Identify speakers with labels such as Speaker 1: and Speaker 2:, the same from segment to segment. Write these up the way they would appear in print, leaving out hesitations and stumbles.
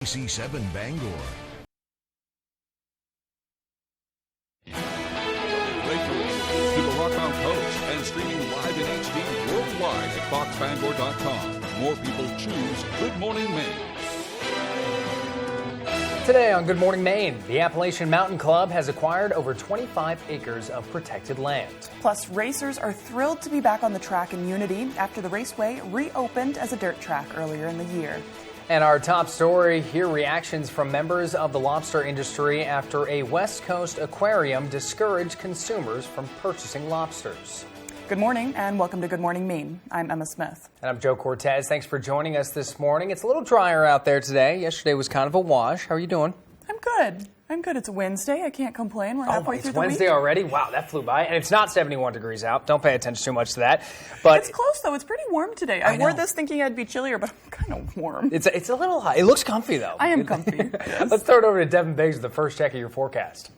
Speaker 1: WVII Bangor.
Speaker 2: To the Rock Mount Coast and streaming live in HD worldwide at foxbangor.com. More people choose Good Morning Maine.
Speaker 3: Today on Good Morning Maine, the Appalachian Mountain Club has acquired over 25 acres of protected land.
Speaker 4: Plus, racers are thrilled to be back on the track in Unity after the raceway reopened as a dirt track earlier in the year.
Speaker 3: And our top story, hear reactions from members of the lobster industry after a West Coast aquarium discouraged consumers from purchasing lobsters.
Speaker 4: Good morning and welcome to Good Morning Maine. I'm Emma Smith.
Speaker 3: And I'm Joe Cortez. Thanks for joining us this morning. It's a little drier out there today. Yesterday was kind of a wash. How are you doing?
Speaker 4: I'm good. It's Wednesday. I can't complain. We're halfway through the week.
Speaker 3: It's Wednesday already? Wow, that flew by. And it's not 71 degrees out. Don't pay attention too much to that. But
Speaker 4: it's close, though. It's pretty warm today. I wore this thinking I'd be chillier, but I'm kind of warm.
Speaker 3: It's a little hot. It looks comfy, though.
Speaker 4: I am comfy. Yes.
Speaker 3: Let's throw it over to Devin Biggs with the first check of your forecast.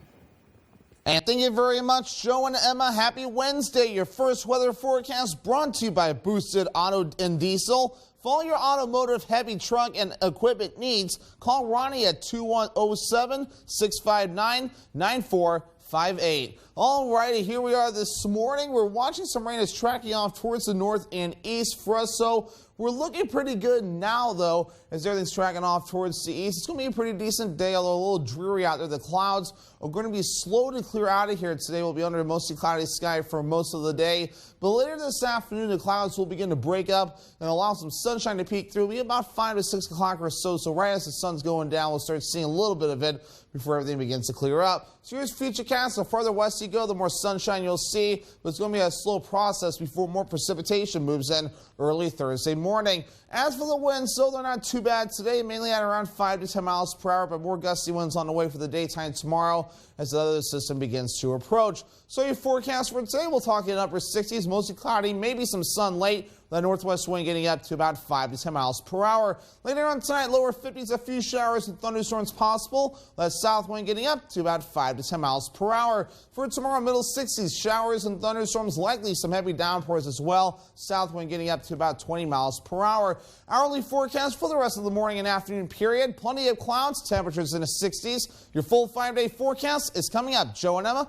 Speaker 5: And thank you very much, Joe and Emma. Happy Wednesday. Your first weather forecast brought to you by Boosted Auto and Diesel. For all your automotive, heavy truck, and equipment needs, call Ronnie at 2107-659-9458. All righty, here we are this morning. We're watching some rain is tracking off towards the north and east for us, so we're looking pretty good now, though, as everything's tracking off towards the east. It's going to be a pretty decent day, although a little dreary out there. The clouds are going to be slow to clear out of here today. We'll be under a mostly cloudy sky for most of the day. But later this afternoon, the clouds will begin to break up and allow some sunshine to peek through. It'll be about 5 to 6 o'clock or so. So right as the sun's going down, we'll start seeing a little bit of it before everything begins to clear up. So here's future cast. The farther west you go, the more sunshine you'll see. But it's going to be a slow process before more precipitation moves in early Thursday morning. As for the winds, so they're not too bad today, mainly at around 5 to 10 miles per hour, but more gusty winds on the way for the daytime tomorrow as the other system begins to approach. So your forecast for today, we'll talk in upper 60s, mostly cloudy, maybe some sun late. The northwest wind getting up to about 5 to 10 miles per hour. Later on tonight, lower 50s, a few showers and thunderstorms possible. That south wind getting up to about 5 to 10 miles per hour. For tomorrow, middle 60s, showers and thunderstorms, likely some heavy downpours as well. South wind getting up to about 20 miles per hour. Hourly forecast for the rest of the morning and afternoon period. Plenty of clouds, temperatures in the 60s. Your full 5-day forecast is coming up. Joe and Emma.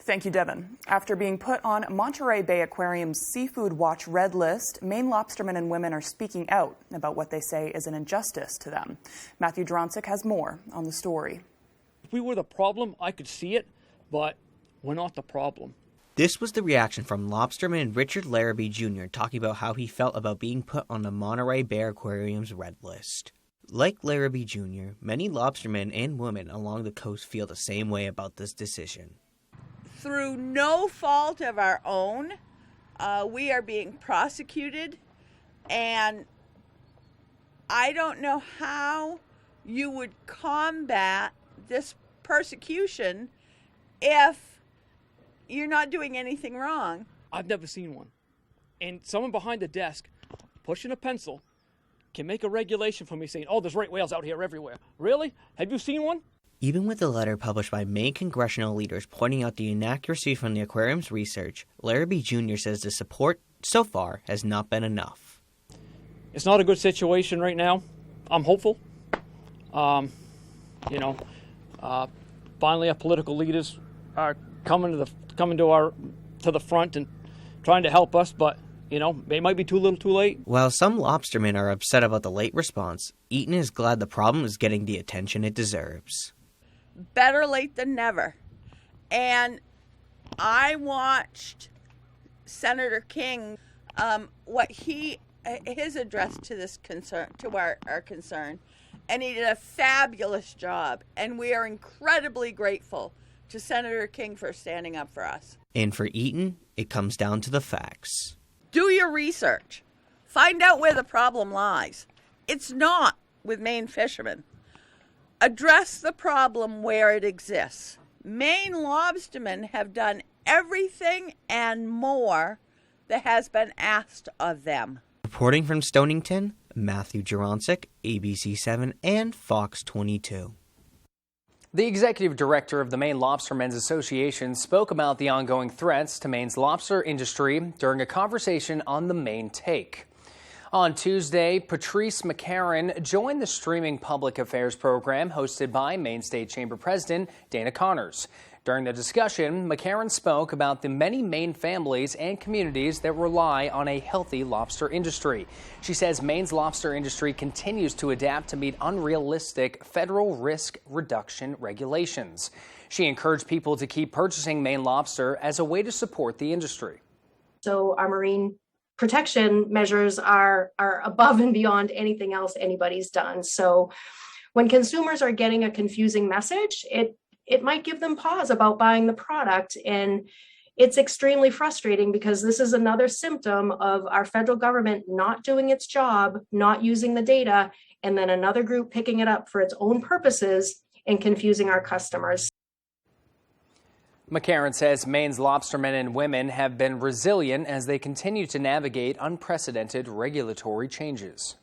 Speaker 4: Thank you, Devin. After being put on Monterey Bay Aquarium's Seafood Watch Red List, Maine lobstermen and women are speaking out about what they say is an injustice to them. Matthew Dronsick has more on the story.
Speaker 6: If we were the problem, I could see it, but we're not the problem.
Speaker 7: This was the reaction from lobsterman Richard Larrabee Jr. talking about how he felt about being put on the Monterey Bay Aquarium's Red List. Like Larrabee Jr., many lobstermen and women along the coast feel the same way about this decision.
Speaker 8: Through no fault of our own, we are being prosecuted, and I don't know how you would combat this persecution if you're not doing anything wrong.
Speaker 6: I've never seen one. And someone behind the desk pushing a pencil can make a regulation for me saying, oh, there's right whales out here everywhere. Really? Have you seen one?
Speaker 7: Even with the letter published by Maine congressional leaders pointing out the inaccuracy from the aquarium's research, Larrabee Jr. says the support so far has not been enough.
Speaker 6: It's not a good situation right now. I'm hopeful. Finally our political leaders are coming to the front and trying to help us, but they might be too little too late.
Speaker 7: While some lobstermen are upset about the late response, Eaton is glad the problem is getting the attention it deserves.
Speaker 8: Better late than never. And I watched Senator King, his address to this concern, to our concern, and he did a fabulous job. And we are incredibly grateful to Senator King for standing up for us.
Speaker 7: And for Eaton, it comes down to the facts.
Speaker 8: Do your research. Find out where the problem lies. It's not with Maine fishermen. Address the problem where it exists. Maine lobstermen have done everything and more that has been asked of them.
Speaker 7: Reporting from Stonington, Matthew Dronsick, ABC7 and Fox 22.
Speaker 3: The executive director of the Maine Lobstermen's Association spoke about the ongoing threats to Maine's lobster industry during a conversation on the Maine Take. On Tuesday, Patrice McCarron joined the streaming public affairs program hosted by Maine State Chamber President Dana Connors. During the discussion, McCarron spoke about the many Maine families and communities that rely on a healthy lobster industry. She says Maine's lobster industry continues to adapt to meet unrealistic federal risk reduction regulations. She encouraged people to keep purchasing Maine lobster as a way to support the industry.
Speaker 1: So our marine protection measures are above and beyond anything else anybody's done. So when consumers are getting a confusing message, it might give them pause about buying the product. And it's extremely frustrating because this is another symptom of our federal government not doing its job, not using the data, and then another group picking it up for its own purposes and confusing our customers.
Speaker 3: McCarron says Maine's lobstermen and women have been resilient as they continue to navigate unprecedented regulatory changes.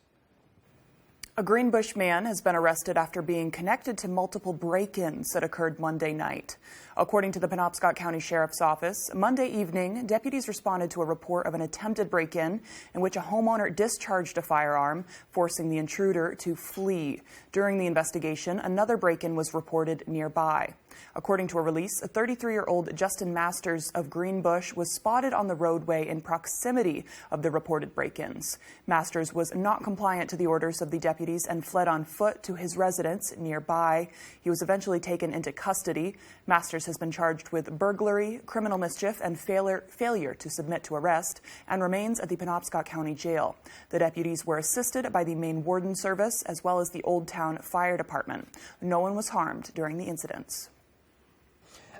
Speaker 4: A Greenbush man has been arrested after being connected to multiple break-ins that occurred Monday night. According to the Penobscot County Sheriff's Office, Monday evening, deputies responded to a report of an attempted break-in in which a homeowner discharged a firearm, forcing the intruder to flee. During the investigation, another break-in was reported nearby. According to a release, a 33-year-old Justin Masters of Greenbush was spotted on the roadway in proximity of the reported break-ins. Masters was not compliant to the orders of the deputies and fled on foot to his residence nearby. He was eventually taken into custody. Masters has been charged with burglary, criminal mischief, and failure to submit to arrest and remains at the Penobscot County Jail. The deputies were assisted by the Maine Warden Service as well as the Old Town Fire Department. No one was harmed during the incidents.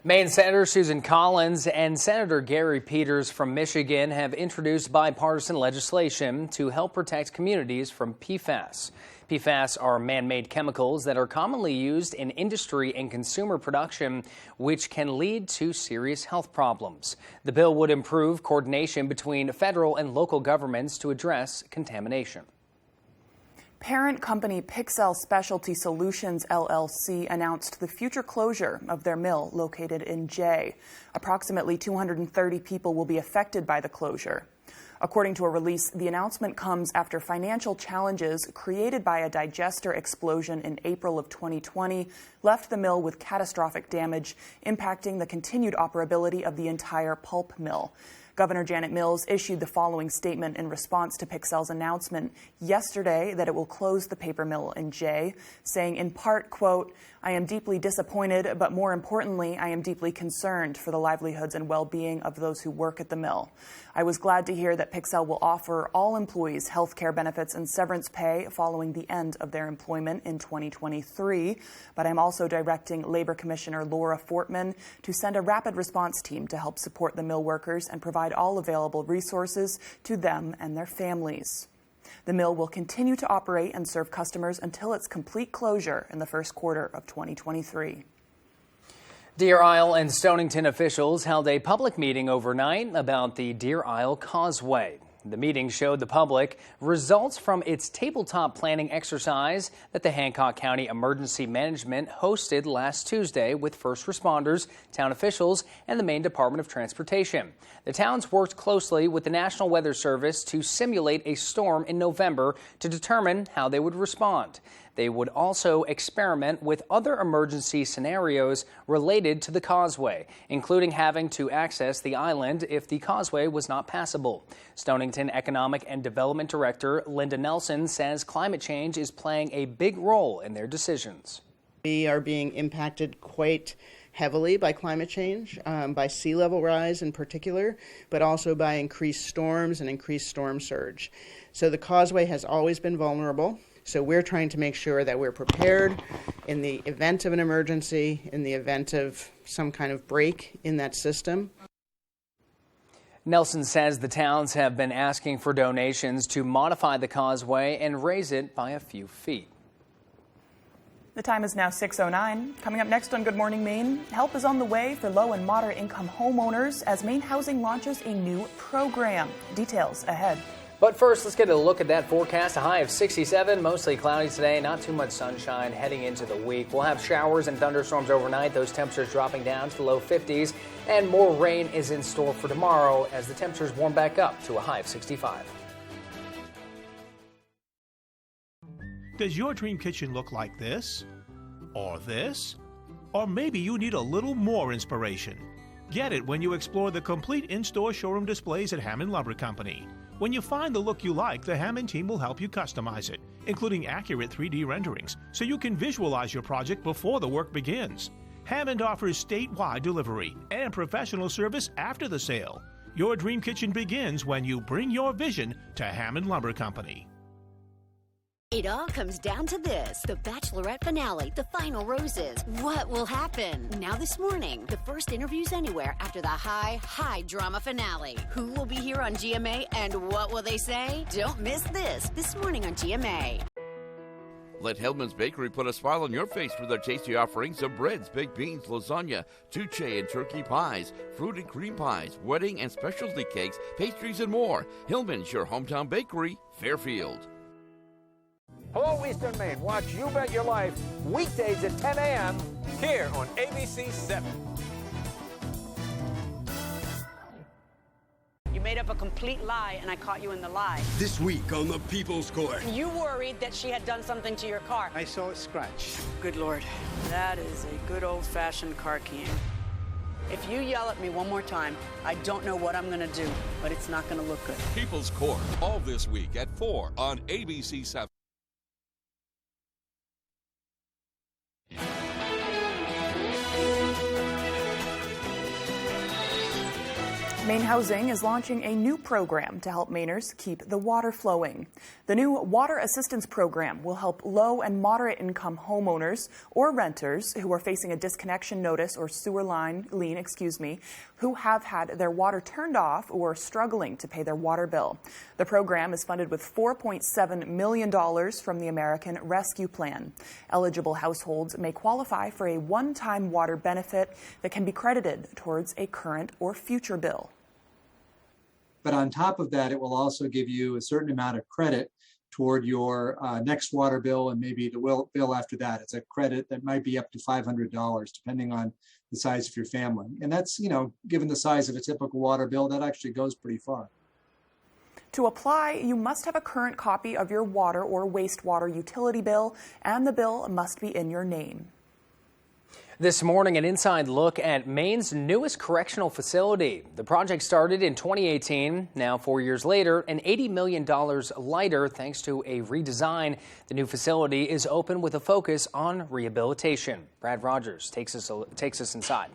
Speaker 3: Maine Senator Susan Collins and Senator Gary Peters from Michigan have introduced bipartisan legislation to help protect communities from PFAS. PFAS are man-made chemicals that are commonly used in industry and consumer production, which can lead to serious health problems. The bill would improve coordination between federal and local governments to address contamination.
Speaker 4: Parent company Pixel Specialty Solutions, LLC, announced the future closure of their mill located in Jay. Approximately 230 people will be affected by the closure. According to a release, the announcement comes after financial challenges created by a digester explosion in April of 2020 left the mill with catastrophic damage, impacting the continued operability of the entire pulp mill. Governor Janet Mills issued the following statement in response to Pixel's announcement yesterday that it will close the paper mill in Jay, saying in part, quote, "I am deeply disappointed, but more importantly, I am deeply concerned for the livelihoods and well-being of those who work at the mill. I was glad to hear that Pixel will offer all employees health care benefits and severance pay following the end of their employment in 2023, but I'm also directing Labor Commissioner Laura Fortman to send a rapid response team to help support the mill workers and provide all available resources to them and their families." The mill will continue to operate and serve customers until its complete closure in the first quarter of 2023.
Speaker 3: Deer Isle and Stonington officials held a public meeting overnight about the Deer Isle Causeway. The meeting showed the public results from its tabletop planning exercise that the Hancock County Emergency Management hosted last Tuesday with first responders, town officials, and the Maine Department of Transportation. The towns worked closely with the National Weather Service to simulate a storm in November to determine how they would respond. They would also experiment with other emergency scenarios related to the causeway, including having to access the island if the causeway was not passable. Stonington Economic and Development Director Linda Nelson says climate change is playing a big role in their decisions.
Speaker 9: We are being impacted quite heavily by climate change, by sea level rise in particular, but also by increased storms and increased storm surge. So the causeway has always been vulnerable. So we're trying to make sure that we're prepared in the event of an emergency, in the event of some kind of break in that system.
Speaker 3: Nelson says the towns have been asking for donations to modify the causeway and raise it by a few feet.
Speaker 4: The time is now 6:09. Coming up next on Good Morning Maine, help is on the way for low and moderate income homeowners as Maine Housing launches a new program. Details ahead.
Speaker 3: But first, let's get a look at that forecast. A high of 67, mostly cloudy today, not too much sunshine heading into the week. We'll have showers and thunderstorms overnight, those temperatures dropping down to the low 50s, and more rain is in store for tomorrow as the temperatures warm back up to a high of 65.
Speaker 10: Does your dream kitchen look like this? Or this? Or maybe you need a little more inspiration. Get it when you explore the complete in-store showroom displays at Hammond Lumber Company. When you find the look you like, the Hammond team will help you customize it, including accurate 3D renderings, so you can visualize your project before the work begins. Hammond offers statewide delivery and professional service after the sale. Your dream kitchen begins when you bring your vision to Hammond Lumber Company.
Speaker 11: It all comes down to this, the Bachelorette finale, the final roses. What will happen? Now this morning, the first interviews anywhere after the high drama finale. Who will be here on GMA and what will they say? Don't miss this morning on GMA.
Speaker 12: Let Hellman's Bakery put a smile on your face with their tasty offerings of breads, baked beans, lasagna, tuche and turkey pies, fruit and cream pies, wedding and specialty cakes, pastries, and more. Hillman's, your hometown bakery, Fairfield.
Speaker 13: Hello, Eastern Maine. Watch You Bet Your Life weekdays at 10 a.m. here on ABC 7.
Speaker 14: You made up a complete lie, and I caught you in the lie.
Speaker 15: This week on the People's Court.
Speaker 14: You worried that she had done something to your car.
Speaker 15: I saw it scratch.
Speaker 14: Good Lord. That is a good old-fashioned car keying. If you yell at me one more time, I don't know what I'm going to do, but it's not going to look good.
Speaker 2: People's Court, all this week at 4 on ABC 7.
Speaker 4: Maine Housing is launching a new program to help Mainers keep the water flowing. The new Water Assistance Program will help low and moderate income homeowners or renters who are facing a disconnection notice or sewer line lien, who have had their water turned off or are struggling to pay their water bill. The program is funded with $4.7 million from the American Rescue Plan. Eligible households may qualify for a one-time water benefit that can be credited towards a current or future bill.
Speaker 16: But on top of that, it will also give you a certain amount of credit toward your next water bill and maybe the bill after that. It's a credit that might be up to $500, depending on the size of your family. And that's, given the size of a typical water bill, that actually goes pretty far.
Speaker 4: To apply, you must have a current copy of your water or wastewater utility bill, and the bill must be in your name.
Speaker 3: This morning, an inside look at Maine's newest correctional facility. The project started in 2018. Now, 4 years later, and $80 million lighter thanks to a redesign. The new facility is open with a focus on rehabilitation. Brad Rogers takes us inside.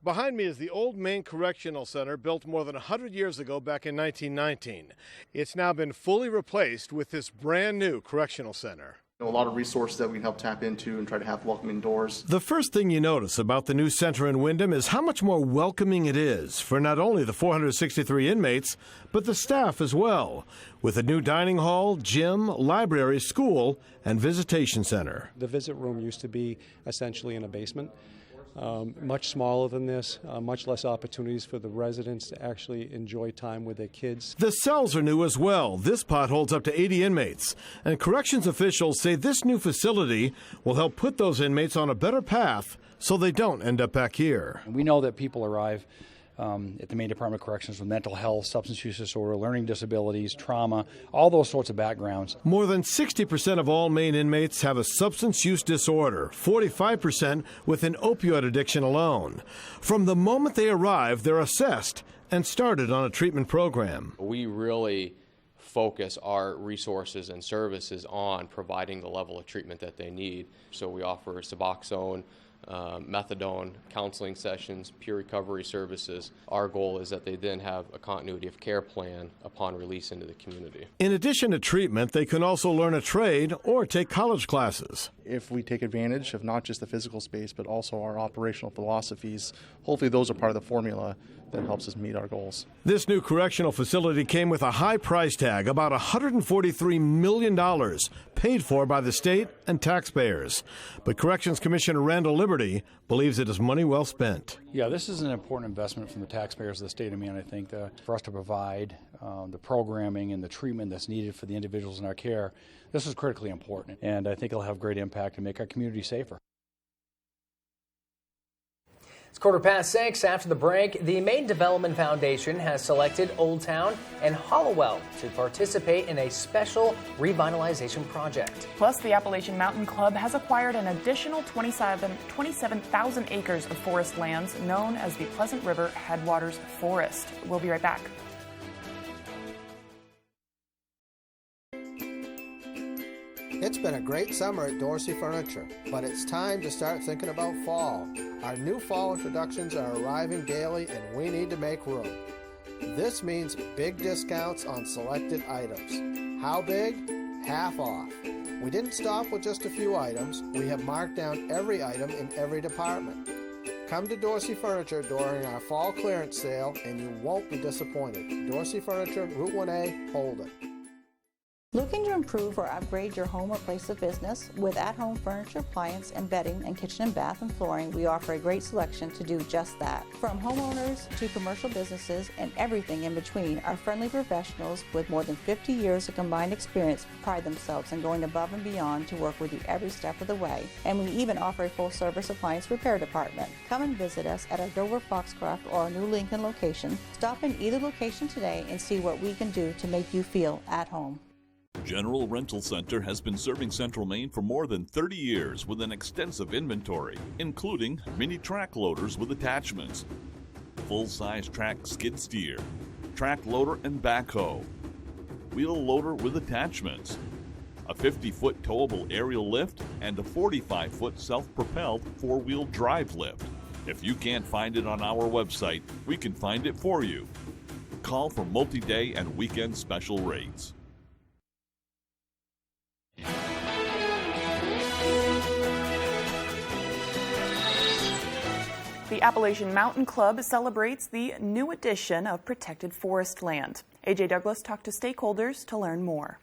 Speaker 17: Behind me is the old Maine Correctional Center, built more than 100 years ago back in 1919. It's now been fully replaced with this brand new correctional center.
Speaker 18: A lot of resources that we can help tap into and try to have welcoming doors.
Speaker 17: The first thing you notice about the new center in Windham is how much more welcoming it is for not only the 463 inmates, but the staff as well, with a new dining hall, gym, library, school, and visitation center.
Speaker 19: The visit room used to be essentially in a basement. Much smaller than this, much less opportunities for the residents to actually enjoy time with their kids.
Speaker 17: The cells are new as well. This pot holds up to 80 inmates, and corrections officials say this new facility will help put those inmates on a better path so they don't end up back here.
Speaker 20: We know that people arrive at the Maine Department of Corrections with mental health, substance use disorder, learning disabilities, trauma, all those sorts of backgrounds.
Speaker 17: More than 60% of all Maine inmates have a substance use disorder, 45% with an opioid addiction alone. From the moment they arrive, they're assessed and started on a treatment program.
Speaker 21: We really focus our resources and services on providing the level of treatment that they need. So we offer Suboxone, methadone, counseling sessions, peer recovery services. Our goal is that they then have a continuity of care plan upon release into the community.
Speaker 17: In addition to treatment, they can also learn a trade or take college classes.
Speaker 18: If we take advantage of not just the physical space, but also our operational philosophies, hopefully those are part of the formula that helps us meet our goals.
Speaker 17: This new correctional facility came with a high price tag, about $143 million, paid for by the state and taxpayers. But Corrections Commissioner Randall Liberty believes it is money well spent.
Speaker 20: Yeah, this is an important investment from the taxpayers of the state of Maine, I think, for us to provide the programming and the treatment that's needed for the individuals in our care. This is critically important, and I think it'll have great impact and make our community safer.
Speaker 3: It's 6:15. After the break, the Maine Development Foundation has selected Old Town and Hollowell to participate in a special revitalization project.
Speaker 4: Plus, the Appalachian Mountain Club has acquired an additional 27,000 acres of forest lands known as the Pleasant River Headwaters Forest. We'll be right back.
Speaker 5: It's been a great summer at Dorsey Furniture, but it's time to start thinking about fall. Our new fall introductions are arriving daily and we need to make room. This means big discounts on selected items. How big? Half off. We didn't stop with just a few items. We have marked down every item in every department. Come to Dorsey Furniture during our fall clearance sale and you won't be disappointed. Dorsey Furniture, Route 1A, Holden.
Speaker 22: Looking to improve or upgrade your home or place of business? With at-home furniture, appliance, and bedding, and kitchen and bath and flooring, we offer a great selection to do just that. From homeowners to commercial businesses and everything in between, our friendly professionals with more than 50 years of combined experience pride themselves in going above and beyond to work with you every step of the way. And we even offer a full-service appliance repair department. Come and visit us at our Dover Foxcroft or our new Lincoln location. Stop in either location today and see what we can do to make you feel at home.
Speaker 23: General Rental Center has been serving Central Maine for more than 30 years with an extensive inventory, including mini track loaders with attachments, full-size track skid steer, track loader and backhoe, wheel loader with attachments, a 50-foot towable aerial lift, and a 45-foot self-propelled four-wheel drive lift. If you can't find it on our website, we can find it for you. Call for multi-day and weekend special rates.
Speaker 4: The Appalachian Mountain Club celebrates the new addition of protected forest land. AJ Douglas talked to stakeholders to learn more.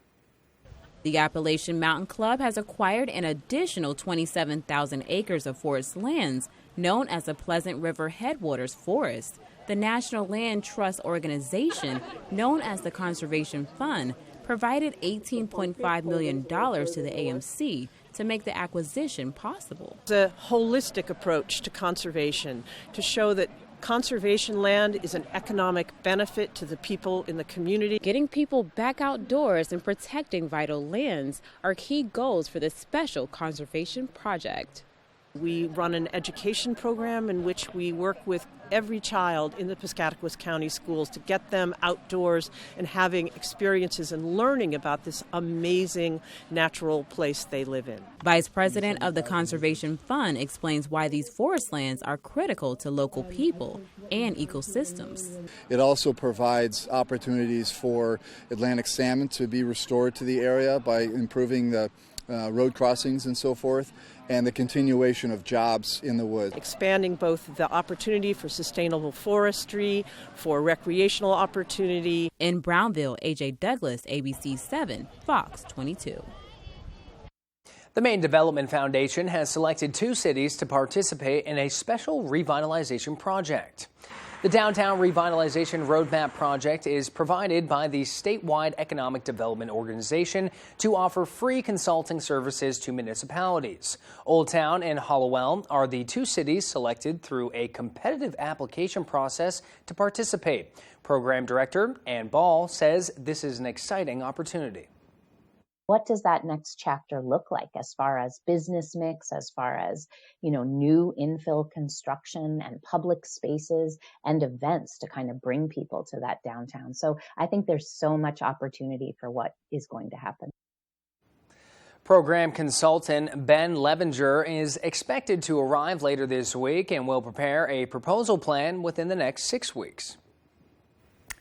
Speaker 24: The Appalachian Mountain Club has acquired an additional 27,000 acres of forest lands known as the Pleasant River Headwaters Forest. The National Land Trust Organization, known as the Conservation Fund, provided $18.5 million to the AMC to make the acquisition possible.
Speaker 25: It's a holistic approach to conservation to show that conservation land is an economic benefit to the people in the community.
Speaker 24: Getting people back outdoors and protecting vital lands are key goals for this special conservation project.
Speaker 25: We run an education program in which we work with every child in the Piscataquis County schools to get them outdoors and having experiences and learning about this amazing natural place they live in.
Speaker 24: Vice President of the Conservation Fund explains why these forest lands are critical to local people and ecosystems.
Speaker 26: It also provides opportunities for Atlantic salmon to be restored to the area by improving the road crossings and so forth, and the continuation of jobs in the woods.
Speaker 25: Expanding both the opportunity for sustainable forestry, for recreational opportunity.
Speaker 24: In Brownville, AJ Douglas, ABC 7, Fox 22.
Speaker 3: The Maine Development Foundation has selected 2 cities to participate in a special revitalization project. The Downtown Revitalization Roadmap Project is provided by the statewide Economic Development Organization to offer free consulting services to municipalities. Old Town and Hollowell are the 2 cities selected through a competitive application process to participate. Program Director Ann Ball says this is an exciting opportunity.
Speaker 27: What does that next chapter look like as far as business mix, as far as, new infill construction and public spaces and events to kind of bring people to that downtown? So I think there's so much opportunity for what is going to happen.
Speaker 3: Program consultant Ben Levinger is expected to arrive later this week and will prepare a proposal plan within the next 6 weeks.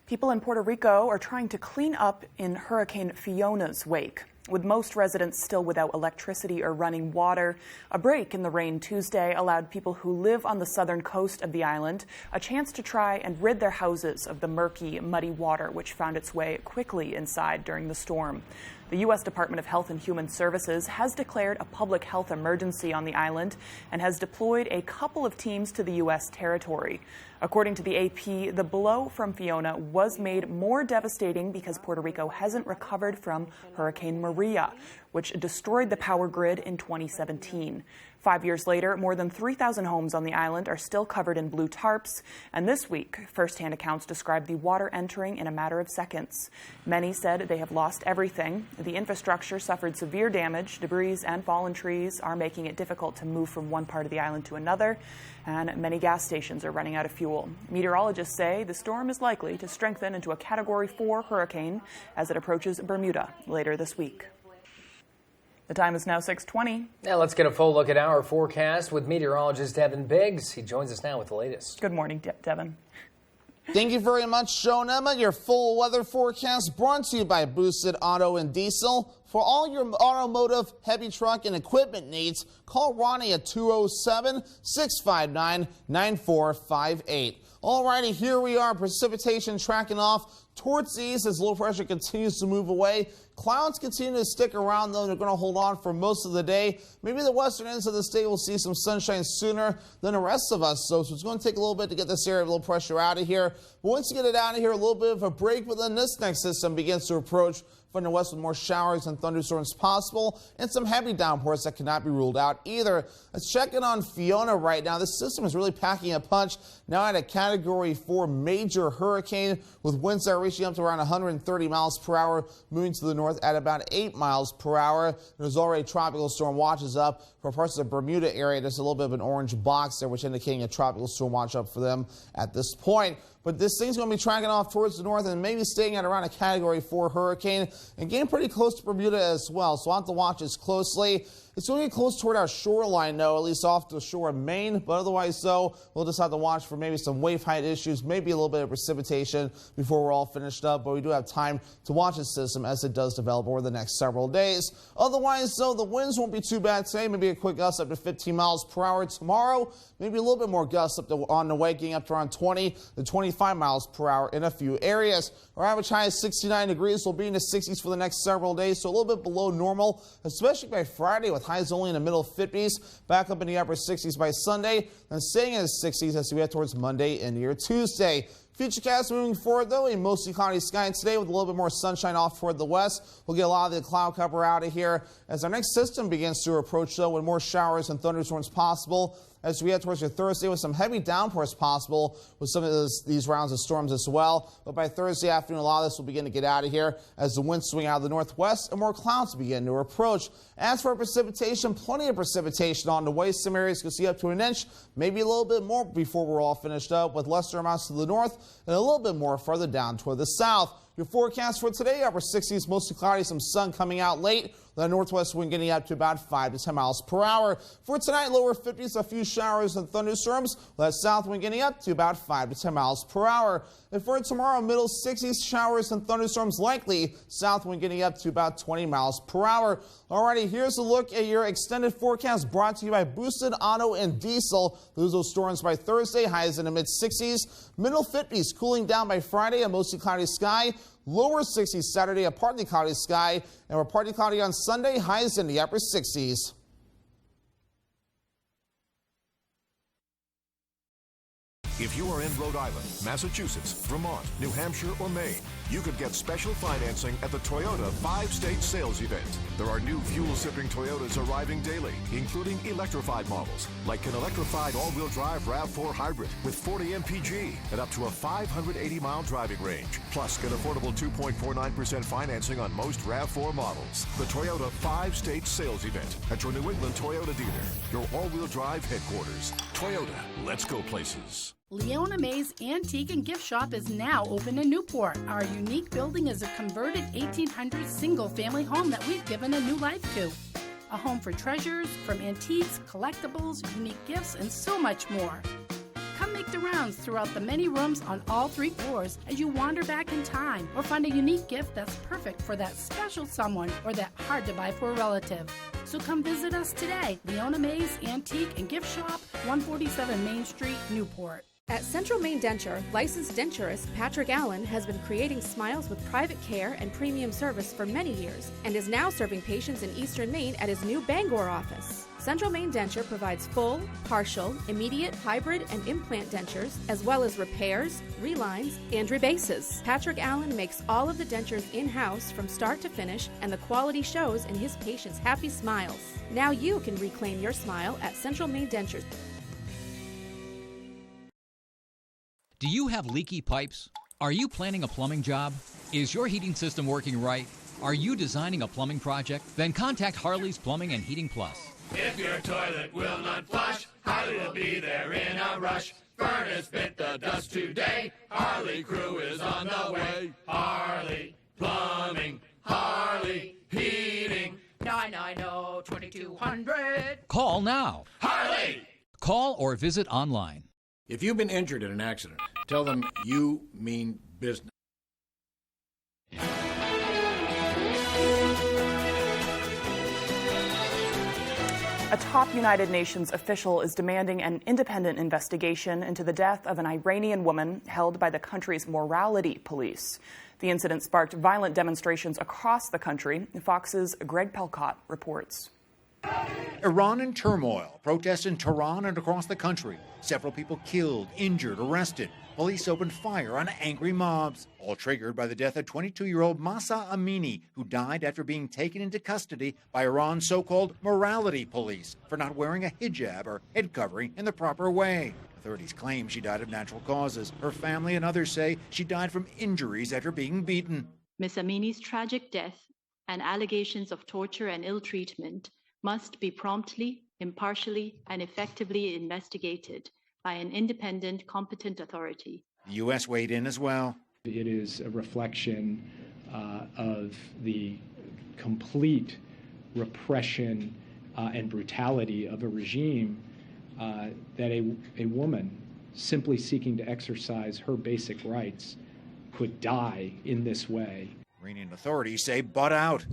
Speaker 4: People in Puerto Rico are trying to clean up in Hurricane Fiona's wake. With most residents still without electricity or running water, a break in the rain Tuesday allowed people who live on the southern coast of the island a chance to try and rid their houses of the murky, muddy water which found its way quickly inside during the storm. The U.S. Department of Health and Human Services has declared a public health emergency on the island and has deployed a couple of teams to the U.S. territory. According to the AP, the blow from Fiona was made more devastating because Puerto Rico hasn't recovered from Hurricane Maria. which destroyed the power grid in 2017. 5 years later, more than 3,000 homes on the island are still covered in blue tarps, and this week, first-hand accounts describe the water entering in a matter of seconds. Many said they have lost everything. The infrastructure suffered severe damage. Debris and fallen trees are making it difficult to move from one part of the island to another, and many gas stations are running out of fuel. Meteorologists say the storm is likely to strengthen into a Category 4 hurricane as it approaches Bermuda later this week. The time is now 6:20.
Speaker 3: Now let's get a full look at our forecast with meteorologist Devin Biggs. He joins us now with the latest.
Speaker 4: Good morning, Devin.
Speaker 1: Thank you very much, Joe and Emma. Your full weather forecast brought to you by Boosted Auto and Diesel. For all your automotive, heavy truck, and equipment needs, call Ronnie at 207-659-9458. Alrighty, here we are. Precipitation tracking off towards the east as low pressure continues to move away. Clouds continue to stick around, though. They're going to hold on for most of the day. Maybe the western ends of the state will see some sunshine sooner than the rest of us. So it's going to take a little bit to get this area of low pressure out of here. But once you get it out of here, a little bit of a break, but then this next system begins to approach from the west with more showers and thunderstorms possible and some heavy downpours that cannot be ruled out either. Let's check in on Fiona right now. This system is really packing a punch now at a Category 4 major hurricane with winds that are reaching up to around 130 miles per hour, moving to the north at about 8 miles per hour. There's already tropical storm watches up for parts of the Bermuda area. There's a little bit of an orange box there, which indicating a tropical storm watch up for them at this point. But this thing's going to be tracking off towards the north and maybe staying at around a Category 4 hurricane and getting pretty close to Bermuda as well. So I'll have to watch this closely. It's going to get close toward our shoreline, though, at least off the shore of Maine. But otherwise, so we'll just have to watch for maybe some wave height issues, maybe a little bit of precipitation before we're all finished up. But we do have time to watch this system as it does develop over the next several days. Otherwise, though, the winds won't be too bad today. Maybe a quick gust up to 15 miles per hour tomorrow. Maybe a little bit more gusts up to, on the way, getting up to around 20 to 25 miles per hour in a few areas. Our average high is 69 degrees. We'll be in the 60s for the next several days, so a little bit below normal, especially by Friday with highs only in the middle 50s, back up in the upper 60s by Sunday, and staying in the 60s as we head towards Monday and near Tuesday. Futurecast moving forward, though, a mostly cloudy sky today with a little bit more sunshine off toward the west. We'll get a lot of the cloud cover out of here as our next system begins to approach, though, with more showers and thunderstorms possible as we head towards your Thursday with some heavy downpours possible with some of these rounds of storms as well. But by Thursday afternoon, a lot of this will begin to get out of here as the winds swing out of the northwest and more clouds begin to approach. As for precipitation, plenty of precipitation on the way. Some areas can see up to an inch, maybe a little bit more before we're all finished up, with lesser amounts to the north and a little bit more further down toward the south. Your forecast for today, upper 60s, mostly cloudy, some sun coming out late. The northwest wind getting up to about 5 to 10 miles per hour. For tonight, lower 50s, a few showers and thunderstorms. That south wind getting up to about 5 to 10 miles per hour. And for tomorrow, middle 60s, showers and thunderstorms likely. South wind getting up to about 20 miles per hour. Alrighty, here's a look at your extended forecast brought to you by Boosted Auto and Diesel. Lose those storms by Thursday, highs in the mid 60s. Middle 50s, cooling down by Friday, a mostly cloudy sky. Lower 60s Saturday, a partly cloudy sky. And we're partly cloudy on Sunday, highs in the upper 60s.
Speaker 6: If you are in Rhode Island, Massachusetts, Vermont, New Hampshire, or Maine, you could get special financing at the Toyota 5-State Sales Event. There are new fuel-sipping Toyotas arriving daily, including electrified models, like an electrified all-wheel drive RAV4 hybrid with 40 mpg and up to a 580-mile driving range. Plus, get affordable 2.49% financing on most RAV4 models. The Toyota 5-State Sales Event at your New England Toyota dealer, your all-wheel drive headquarters. Toyota, let's go places.
Speaker 7: Leona May's Antique and Gift Shop is now open in Newport. Our unique building is a converted 1800s single-family home that we've given a new life to. A home for treasures, from antiques, collectibles, unique gifts, and so much more. Come make the rounds throughout the many rooms on all 3 floors as you wander back in time or find a unique gift that's perfect for that special someone or that hard-to-buy-for relative. So come visit us today. Leona May's Antique and Gift Shop, 147 Main Street, Newport.
Speaker 8: At Central Maine Denture, licensed denturist Patrick Allen has been creating smiles with private care and premium service for many years and is now serving patients in Eastern Maine at his new Bangor office. Central Maine Denture provides full, partial, immediate, hybrid, and implant dentures, as well as repairs, relines, and rebases. Patrick Allen makes all of the dentures in-house from start to finish, and the quality shows in his patients' happy smiles. Now you can reclaim your smile at Central Maine Dentures.
Speaker 9: Do you have leaky pipes? Are you planning a plumbing job? Is your heating system working right? Are you designing a plumbing project? Then contact Harley's Plumbing and Heating Plus.
Speaker 10: If your toilet will not flush, Harley will be there in a rush. Furnace bit the dust today. Harley crew is on the way. Harley Plumbing, Harley Heating. 990-2200.
Speaker 9: Call now.
Speaker 10: Harley!
Speaker 9: Call or visit online.
Speaker 11: If you've been injured in an accident, tell them you mean business.
Speaker 4: A top United Nations official is demanding an independent investigation into the death of an Iranian woman held by the country's morality police. The incident sparked violent demonstrations across the country. Fox's Greg Pelcott reports.
Speaker 12: Iran in turmoil, protests in Tehran and across the country. Several people killed, injured, arrested. Police opened fire on angry mobs, all triggered by the death of 22-year-old Mahsa Amini, who died after being taken into custody by Iran's so-called morality police for not wearing a hijab or head covering in the proper way. Authorities claim she died of natural causes. Her family and others say she died from injuries after being beaten.
Speaker 13: Ms. Amini's tragic death and allegations of torture and ill treatment must be promptly, impartially, and effectively investigated by an independent, competent authority.
Speaker 12: The U.S. weighed in as well.
Speaker 15: It is a reflection of the complete repression and brutality of a regime that a woman simply seeking to exercise her basic rights could die in this way.
Speaker 12: Iranian authorities say butt out.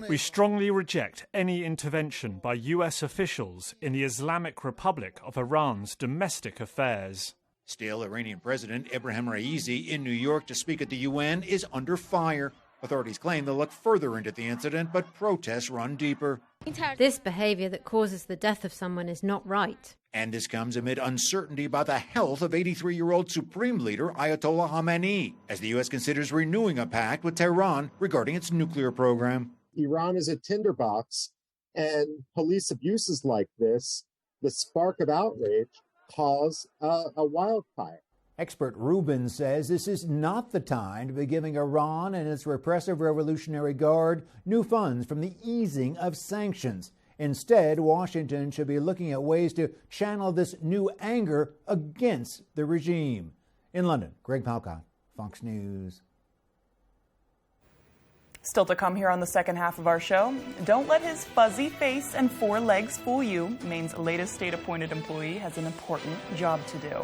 Speaker 28: We strongly reject any intervention by U.S. officials in the Islamic Republic of Iran's domestic affairs.
Speaker 12: Still, Iranian President Ebrahim Raisi in New York to speak at the UN is under fire. Authorities claim they'll look further into the incident, but protests run deeper.
Speaker 29: This behavior that causes the death of someone is not right.
Speaker 12: And this comes amid uncertainty about the health of 83-year-old Supreme Leader Ayatollah Khamenei, as the U.S. considers renewing a pact with Tehran regarding its nuclear program.
Speaker 30: Iran is a tinderbox, and police abuses like this, the spark of outrage, cause a wildfire.
Speaker 31: Expert Rubin says this is not the time to be giving Iran and its repressive Revolutionary Guard new funds from the easing of sanctions. Instead, Washington should be looking at ways to channel this new anger against the regime. In London, Greg Palcott, Fox News.
Speaker 4: Still to come here on the second half of our show, don't let his fuzzy face and 4 legs fool you. Maine's latest state-appointed employee has an important job to do.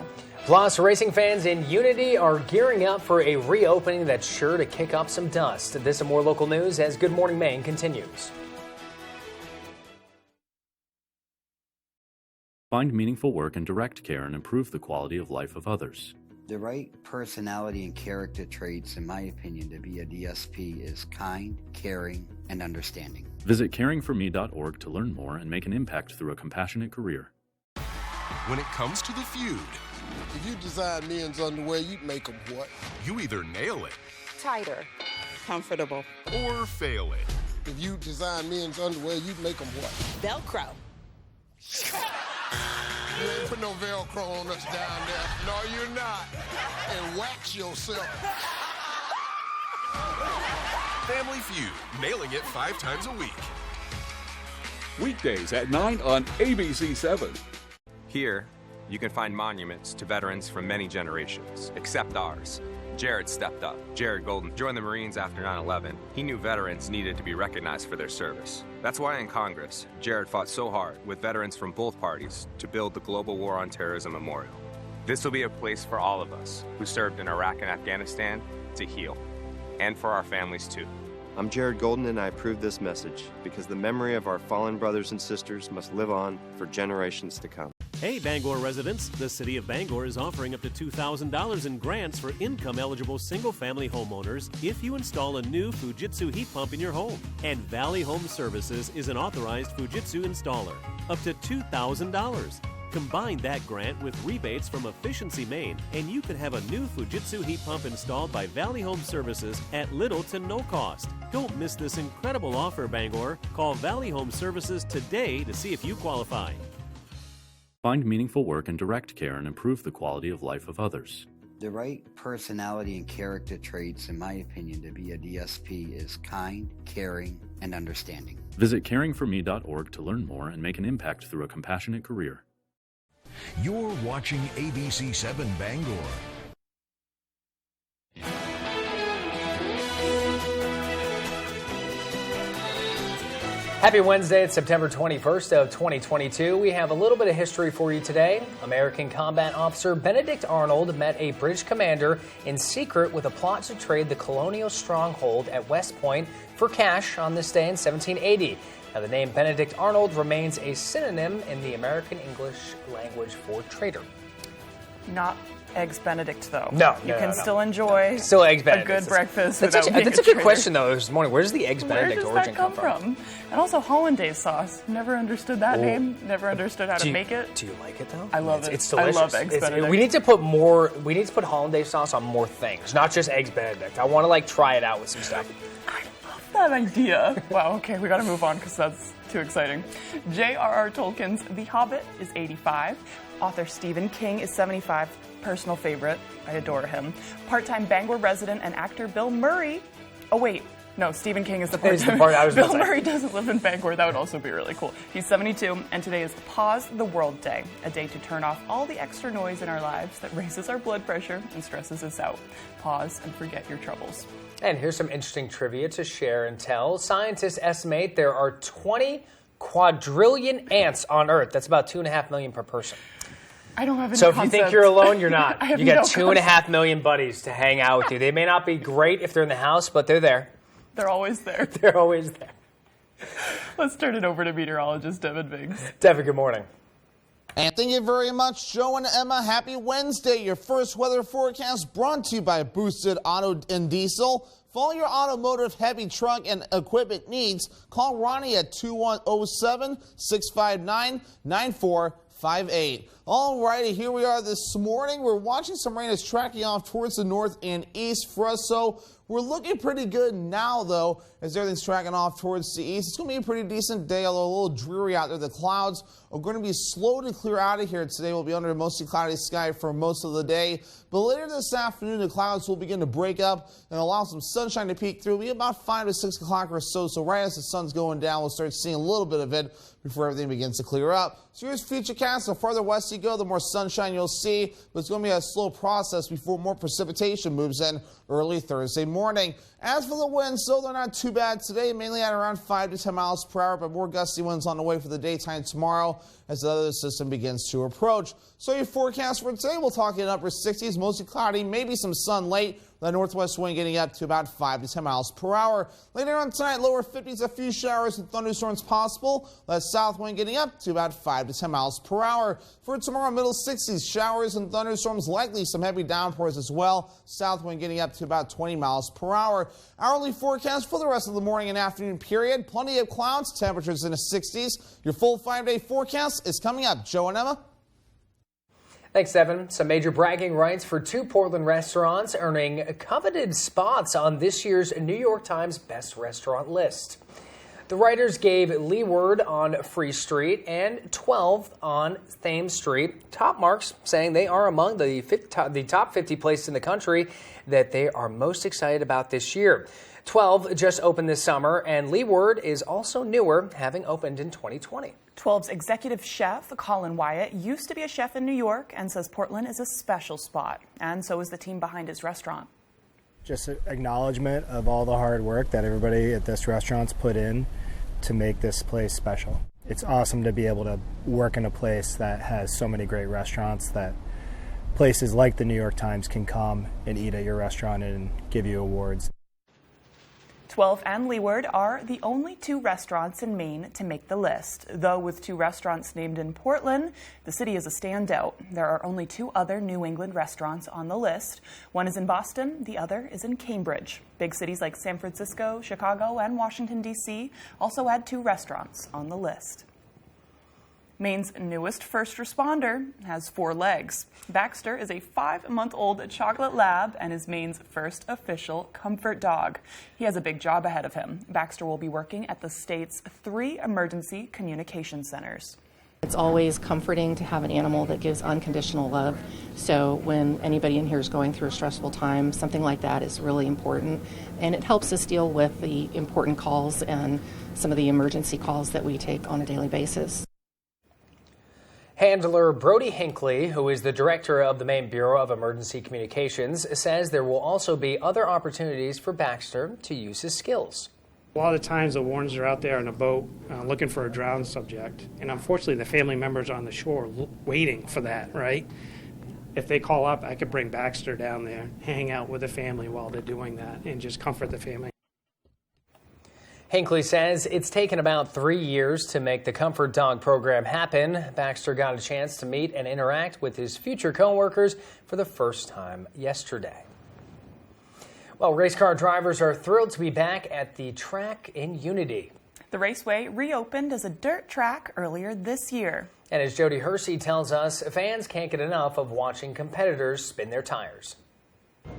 Speaker 3: Plus, racing fans in Unity are gearing up for a reopening that's sure to kick up some dust. This and more local news as Good Morning Maine continues.
Speaker 32: Find meaningful work in direct care and improve the quality of life of others.
Speaker 33: The right personality and character traits, in my opinion, to be a DSP is kind, caring, and understanding.
Speaker 32: Visit caringforme.org to learn more and make an impact through a compassionate career.
Speaker 34: When it comes to the feud,
Speaker 35: if you design men's underwear, you'd make them what?
Speaker 34: You either nail it,
Speaker 36: tighter, comfortable,
Speaker 34: or fail it.
Speaker 35: If you design men's underwear, you'd make them what?
Speaker 36: Velcro.
Speaker 35: You ain't put no Velcro on us down there. No, you're not. And wax yourself.
Speaker 34: Family Feud, nailing it 5 times a week.
Speaker 2: Weekdays at 9 on ABC7.
Speaker 37: Here, you can find monuments to veterans from many generations, except ours. Jared stepped up. Jared Golden joined the Marines after 9/11. He knew veterans needed to be recognized for their service. That's why in Congress, Jared fought so hard with veterans from both parties to build the Global War on Terrorism Memorial. This will be a place for all of us who served in Iraq and Afghanistan to heal, and for our families too.
Speaker 38: I'm Jared Golden, and I approve this message because the memory of our fallen brothers and sisters must live on for generations to come.
Speaker 1: Hey, Bangor residents, the City of Bangor is offering up to $2,000 in grants for income-eligible single-family homeowners if you install a new Fujitsu heat pump in your home. And Valley Home Services is an authorized Fujitsu installer. Up to $2,000. Combine that grant with rebates from Efficiency Maine, and you can have a new Fujitsu heat pump installed by Valley Home Services at little to no cost. Don't miss this incredible offer, Bangor. Call Valley Home Services today to see if you qualify.
Speaker 32: Find meaningful work and direct care and improve the quality of life of others.
Speaker 33: The right personality and character traits, in my opinion, to be a DSP is kind, caring, and understanding.
Speaker 32: Visit caringforme.org to learn more and make an impact through a compassionate career.
Speaker 5: You're watching ABC 7 Bangor.
Speaker 3: Happy Wednesday, it's September 21st of 2022. We have a little bit of history for you today. American combat officer Benedict Arnold met a British commander in secret with a plot to trade the colonial stronghold at West Point for cash on this day in 1780. Now, the name Benedict Arnold remains a synonym in the American English language for traitor.
Speaker 4: Not Eggs Benedict, though.
Speaker 3: No,
Speaker 4: you can still enjoy
Speaker 3: still Eggs Benedict.
Speaker 4: A good breakfast.
Speaker 3: That's a good question, though, this morning. Where does the Eggs Benedict origin come from?
Speaker 4: And also Hollandaise sauce. Never understood that name. Never understood how to make it.
Speaker 3: Do you like it, though?
Speaker 4: I love it.
Speaker 3: It's delicious.
Speaker 4: I love Eggs Benedict.
Speaker 3: We need to put more. We need to put Hollandaise sauce on more things, not just Eggs Benedict. I want to try it out with some stuff.
Speaker 4: I love that idea. Wow. Okay, we got to move on because that's too exciting. J.R.R. Tolkien's The Hobbit is 85. Author Stephen King is 75. Personal favorite. I adore him. Part-time Bangor resident and actor Bill Murray. Oh, wait. No, Stephen King is the part-time. Bill Murray doesn't live in Bangor. That would also be really cool. He's 72, and today is Pause the World Day, a day to turn off all the extra noise in our lives that raises our blood pressure and stresses us out. Pause and forget your troubles.
Speaker 3: And here's some interesting trivia to share and tell. Scientists estimate there are 20 quadrillion ants on Earth. That's about 2.5 million per person.
Speaker 4: I don't have any
Speaker 3: So if
Speaker 4: concept.
Speaker 3: you think you're alone, you're not.
Speaker 4: You
Speaker 3: got 2.5 million buddies to hang out with you. They may not be great if they're in the house, but they're there.
Speaker 4: They're always there.
Speaker 3: They're always there.
Speaker 4: Let's turn it over to meteorologist Devin Biggs.
Speaker 3: Devin, good morning.
Speaker 6: And thank you very much, Joe and Emma. Happy Wednesday. Your first weather forecast brought to you by Boosted Auto and Diesel. For all your automotive, heavy truck, and equipment needs, call Ronnie at 2107-659-9458. All righty, here we are this morning. We're watching some rain that's tracking off towards the north and east for us, so we're looking pretty good now, though, as everything's tracking off towards the east. It's going to be a pretty decent day, although a little dreary out there. The clouds are going to be slow to clear out of here today. We'll be under a mostly cloudy sky for most of the day. But later this afternoon, the clouds will begin to break up and allow some sunshine to peek through. It'll be about 5 to 6 o'clock or so. So right as the sun's going down, we'll start seeing a little bit of it before everything begins to clear up. So here's Futurecast. The farther west you go, the more sunshine you'll see. But it's going to be a slow process before more precipitation moves in early Thursday morning. As for the winds, so they're not too bad today, mainly at around 5 to 10 miles per hour, but more gusty winds on the way for the daytime tomorrow as the other system begins to approach. So your forecast for today, we'll talk in upper 60s, mostly cloudy, maybe some sun late. The northwest wind getting up to about 5 to 10 miles per hour. Later on tonight, lower 50s, a few showers and thunderstorms possible. That south wind getting up to about 5 to 10 miles per hour. For tomorrow, middle 60s, showers and thunderstorms, likely some heavy downpours as well. South wind getting up to about 20 miles per hour. Hourly forecast for the rest of the morning and afternoon period. Plenty of clouds, temperatures in the 60s. Your full 5-day forecast is coming up. Joe and Emma.
Speaker 3: Thanks, Evan. Some major bragging rights for 2 Portland restaurants earning coveted spots on this year's New York Times Best Restaurant list. The writers gave Leeward on Free Street and 12th on Thames Street top marks, saying they are among the top 50 places in the country that they are most excited about this year. 12 just opened this summer, and Leeward is also newer, having opened in 2020.
Speaker 4: 12's executive chef, Colin Wyatt, used to be a chef in New York and says Portland is a special spot, and so is the team behind his restaurant.
Speaker 7: Just an acknowledgement of all the hard work that everybody at this restaurant's put in to make this place special. It's awesome to be able to work in a place that has so many great restaurants that places like the New York Times can come and eat at your restaurant and give you awards.
Speaker 4: 12 and Leeward are the only 2 restaurants in Maine to make the list. Though with 2 restaurants named in Portland, the city is a standout. There are only 2 other New England restaurants on the list. One is in Boston, the other is in Cambridge. Big cities like San Francisco, Chicago, and Washington, D.C. also had 2 restaurants on the list. Maine's newest first responder has 4 legs. Baxter is a 5-month-old chocolate lab and is Maine's first official comfort dog. He has a big job ahead of him. Baxter will be working at the state's 3 emergency communication centers.
Speaker 8: It's always comforting to have an animal that gives unconditional love. So when anybody in here is going through a stressful time, something like that is really important. And it helps us deal with the important calls and some of the emergency calls that we take on a daily basis.
Speaker 3: Handler Brody Hinckley, who is the director of the Maine Bureau of Emergency Communications, says there will also be other opportunities for Baxter to use his skills.
Speaker 9: A lot of times the warrants are out there on a boat looking for a drowned subject, and unfortunately the family members on the shore waiting for that, right? If they call up, I could bring Baxter down there, hang out with the family while they're doing that, and just comfort the family.
Speaker 3: Hinckley says it's taken about 3 years to make the Comfort Dog program happen. Baxter got a chance to meet and interact with his future co-workers for the first time yesterday. Well, race car drivers are thrilled to be back at the track in Unity.
Speaker 4: The raceway reopened as a dirt track earlier this year.
Speaker 3: And as Jody Hersey tells us, fans can't get enough of watching competitors spin their tires.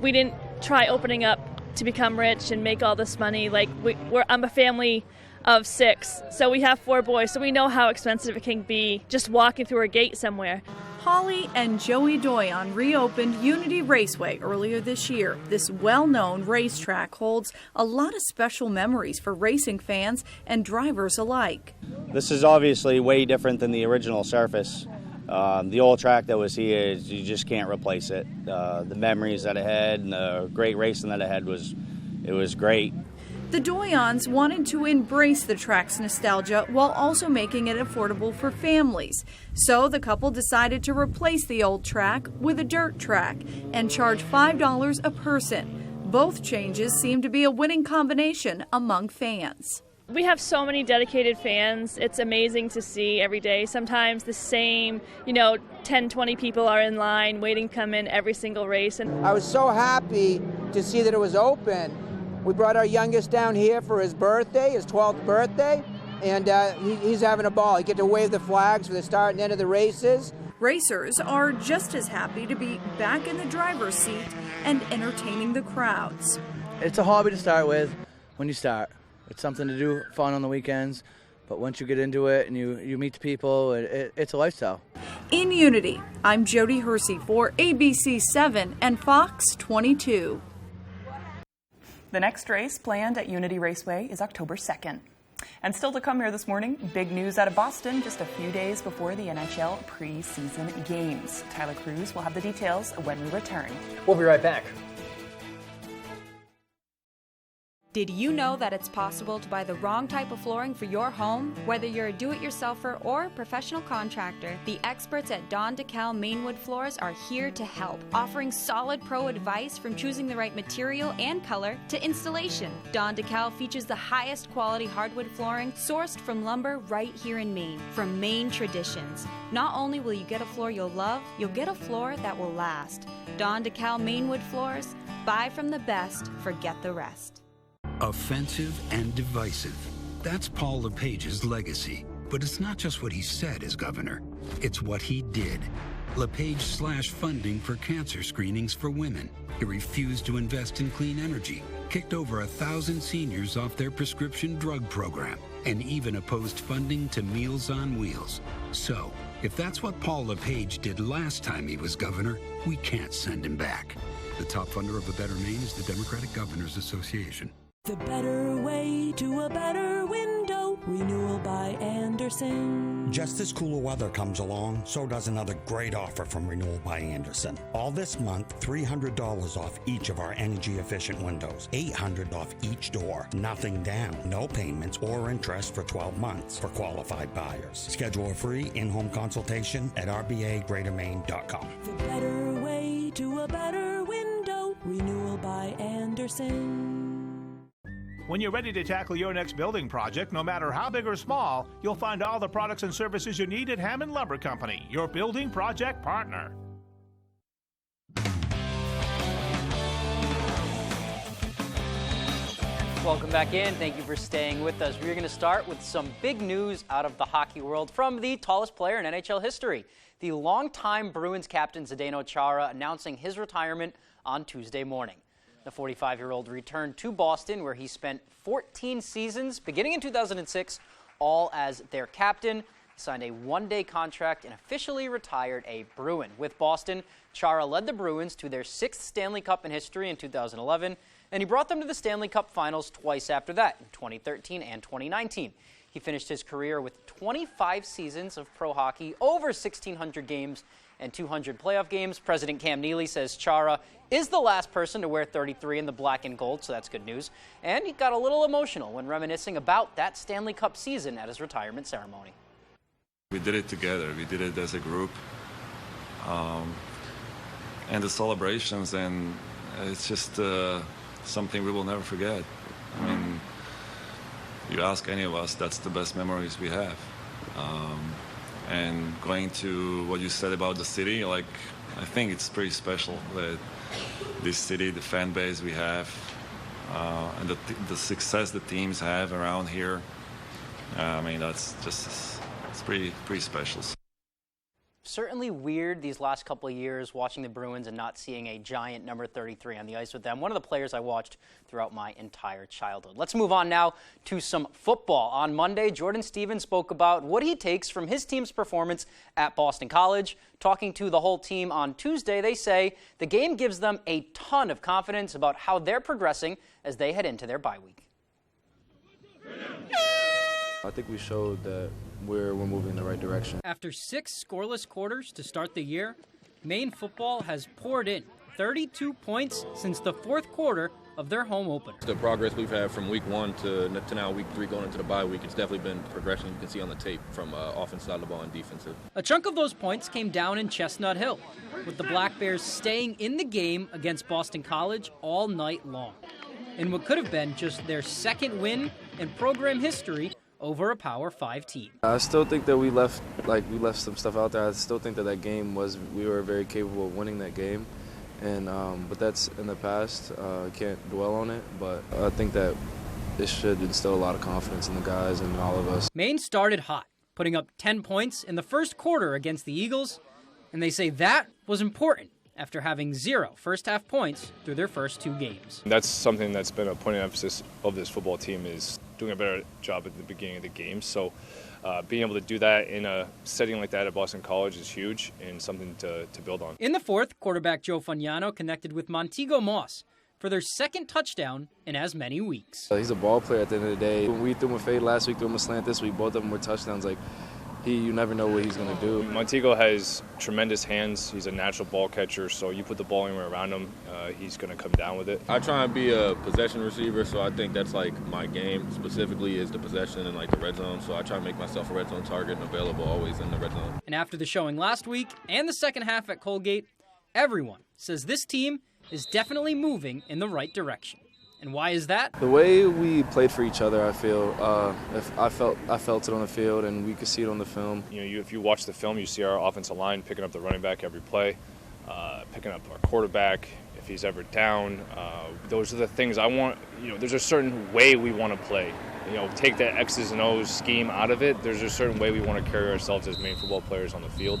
Speaker 10: We didn't try opening up to become rich and make all this money. I'm a family of 6, so we have 4 boys, so we know how expensive it can be just walking through a gate somewhere.
Speaker 11: Holly and Joey Doyon reopened Unity Raceway earlier this year. This well-known racetrack holds a lot of special memories for racing fans and drivers alike.
Speaker 13: This is obviously way different than the original surface. The old track that was here, you just can't replace it. The memories that it had and the great racing that it had was great.
Speaker 11: The Doyons wanted to embrace the track's nostalgia while also making it affordable for families. So the couple decided to replace the old track with a dirt track and charge $5 a person. Both changes seem to be a winning combination among fans.
Speaker 10: We have so many dedicated fans. It's amazing to see every day. Sometimes the same, 10, 20 people are in line waiting to come in every single race.
Speaker 14: And I was so happy to see that it was open. We brought our youngest down here for his birthday, his 12th birthday, and he's having a ball. He get to wave the flags for the start and end of the races.
Speaker 11: Racers are just as happy to be back in the driver's seat and entertaining the crowds.
Speaker 16: It's a hobby to start with when you start. It's something to do, fun on the weekends, but once you get into it and you meet the people, it's a lifestyle.
Speaker 11: In Unity, I'm Jody Hersey for ABC 7 and Fox 22.
Speaker 4: The next race planned at Unity Raceway is October 2nd. And still to come here this morning, big news out of Boston just a few days before the NHL preseason games. Tyler Cruz will have the details when we return.
Speaker 3: We'll be right back.
Speaker 17: Did you know that it's possible to buy the wrong type of flooring for your home? Whether you're a do-it-yourselfer or professional contractor, the experts at Don DeKalb Mainwood Floors are here to help, offering solid pro advice from choosing the right material and color to installation. Don DeKalb features the highest quality hardwood flooring sourced from lumber right here in Maine, from Maine traditions. Not only will you get a floor you'll love, you'll get a floor that will last. Don DeKalb Mainwood Floors, buy from the best, forget the rest.
Speaker 18: Offensive and divisive. That's Paul LePage's legacy. But it's not just what he said as governor. It's what he did. LePage slashed funding for cancer screenings for women. He refused to invest in clean energy, kicked over 1,000 seniors off their prescription drug program, and even opposed funding to Meals on Wheels. So, if that's what Paul LePage did last time he was governor, we can't send him back. The top funder of A Better Maine is the Democratic Governors Association.
Speaker 19: The better way to a better window. Renewal by Andersen.
Speaker 20: Just as cooler weather comes along, so does another great offer from Renewal by Andersen. All this month, $300 off each of our energy-efficient windows. $800 off each door. Nothing down. No payments or interest for 12 months for qualified buyers. Schedule a free in-home consultation at rbagreatermaine.com.
Speaker 19: The better way to a better window. Renewal by Andersen.
Speaker 2: When you're ready to tackle your next building project, no matter how big or small, you'll find all the products and services you need at Hammond Lumber Company, your building project partner.
Speaker 12: Welcome back in. Thank you for staying with us. We're going to start with some big news out of the hockey world from the tallest player in NHL history. The longtime Bruins captain Zdeno Chara announcing his retirement on Tuesday morning. The 45-year-old returned to Boston, where he spent 14 seasons, beginning in 2006, all as their captain. He signed a one-day contract and officially retired a Bruin. With Boston, Chara led the Bruins to their 6th Stanley Cup in history in 2011, and he brought them to the Stanley Cup Finals twice after that, in 2013 and 2019. He finished his career with 25 seasons of pro hockey, over 1,600 games, and 200 playoff games. President Cam Neely says Chara is the last person to wear 33 in the black and gold, so that's good news. And he got a little emotional when reminiscing about that Stanley Cup season at his retirement ceremony.
Speaker 15: We did it together. We did it as a group. And the celebrations, and it's just something we will never forget. I mean, you ask any of us, that's the best memories we have. And going to what you said about the city, like, I think it's pretty special that this city, the fan base we have, and the success the teams have around here. I mean, that's just, it's pretty special.
Speaker 12: Certainly weird these last couple of years watching the Bruins and not seeing a giant number 33 on the ice with them. One of the players I watched throughout my entire childhood. Let's move on now to some football. On Monday, Jordan Stevens spoke about what he takes from his team's performance at Boston College. Talking to the whole team on Tuesday, they say the game gives them a ton of confidence about how they're progressing as they head into their bye week.
Speaker 21: I think we showed that we're moving in the right direction.
Speaker 22: After 6 scoreless quarters to start the year, Maine football has poured in 32 points since the 4th quarter of their home opener.
Speaker 21: The progress we've had from week 1 to now week 3 going into the bye week, it's definitely been progression you can see on the tape from offensive side of the ball and defensive.
Speaker 22: A chunk of those points came down in Chestnut Hill, with the Black Bears staying in the game against Boston College all night long. In what could have been just their 2nd win in program history over a Power 5 team.
Speaker 21: I still think that we left some stuff out there. I still think that game we were very capable of winning that game, and but that's in the past. I can't dwell on it, but I think that this should instill a lot of confidence in the guys and all of us.
Speaker 22: Maine started hot, putting up 10 points in the 1st quarter against the Eagles, and they say that was important after having 0 first-half points through their first 2 games.
Speaker 23: That's something that's been a point of emphasis of this football team, is doing a better job at the beginning of the game. So being able to do that in a setting like that at Boston College is huge and something to build on.
Speaker 22: In the 4th, quarterback Joe Fagnano connected with Montego Moss for their 2nd touchdown in as many weeks.
Speaker 21: He's a ball player at the end of the day. When we threw him a fade last week, threw him a slant this week, both of them were touchdowns. You never know what he's going to do.
Speaker 23: Montego has tremendous hands. He's a natural ball catcher, so you put the ball anywhere around him, he's going to come down with it.
Speaker 21: I try and be a possession receiver, so I think that's my game specifically is the possession and the red zone. So I try to make myself a red zone target and available always in the red zone.
Speaker 22: And after the showing last week and the 2nd half at Colgate, everyone says this team is definitely moving in the right direction. And why is that?
Speaker 21: The way we played for each other, I feel, I felt it on the field, and we could see it on the film.
Speaker 23: If you watch the film, you see our offensive line picking up the running back every play, picking up our quarterback if he's ever down. Those are the things I want. There's a certain way we want to play. Take that X's and O's scheme out of it. There's a certain way we want to carry ourselves as Maine football players on the field.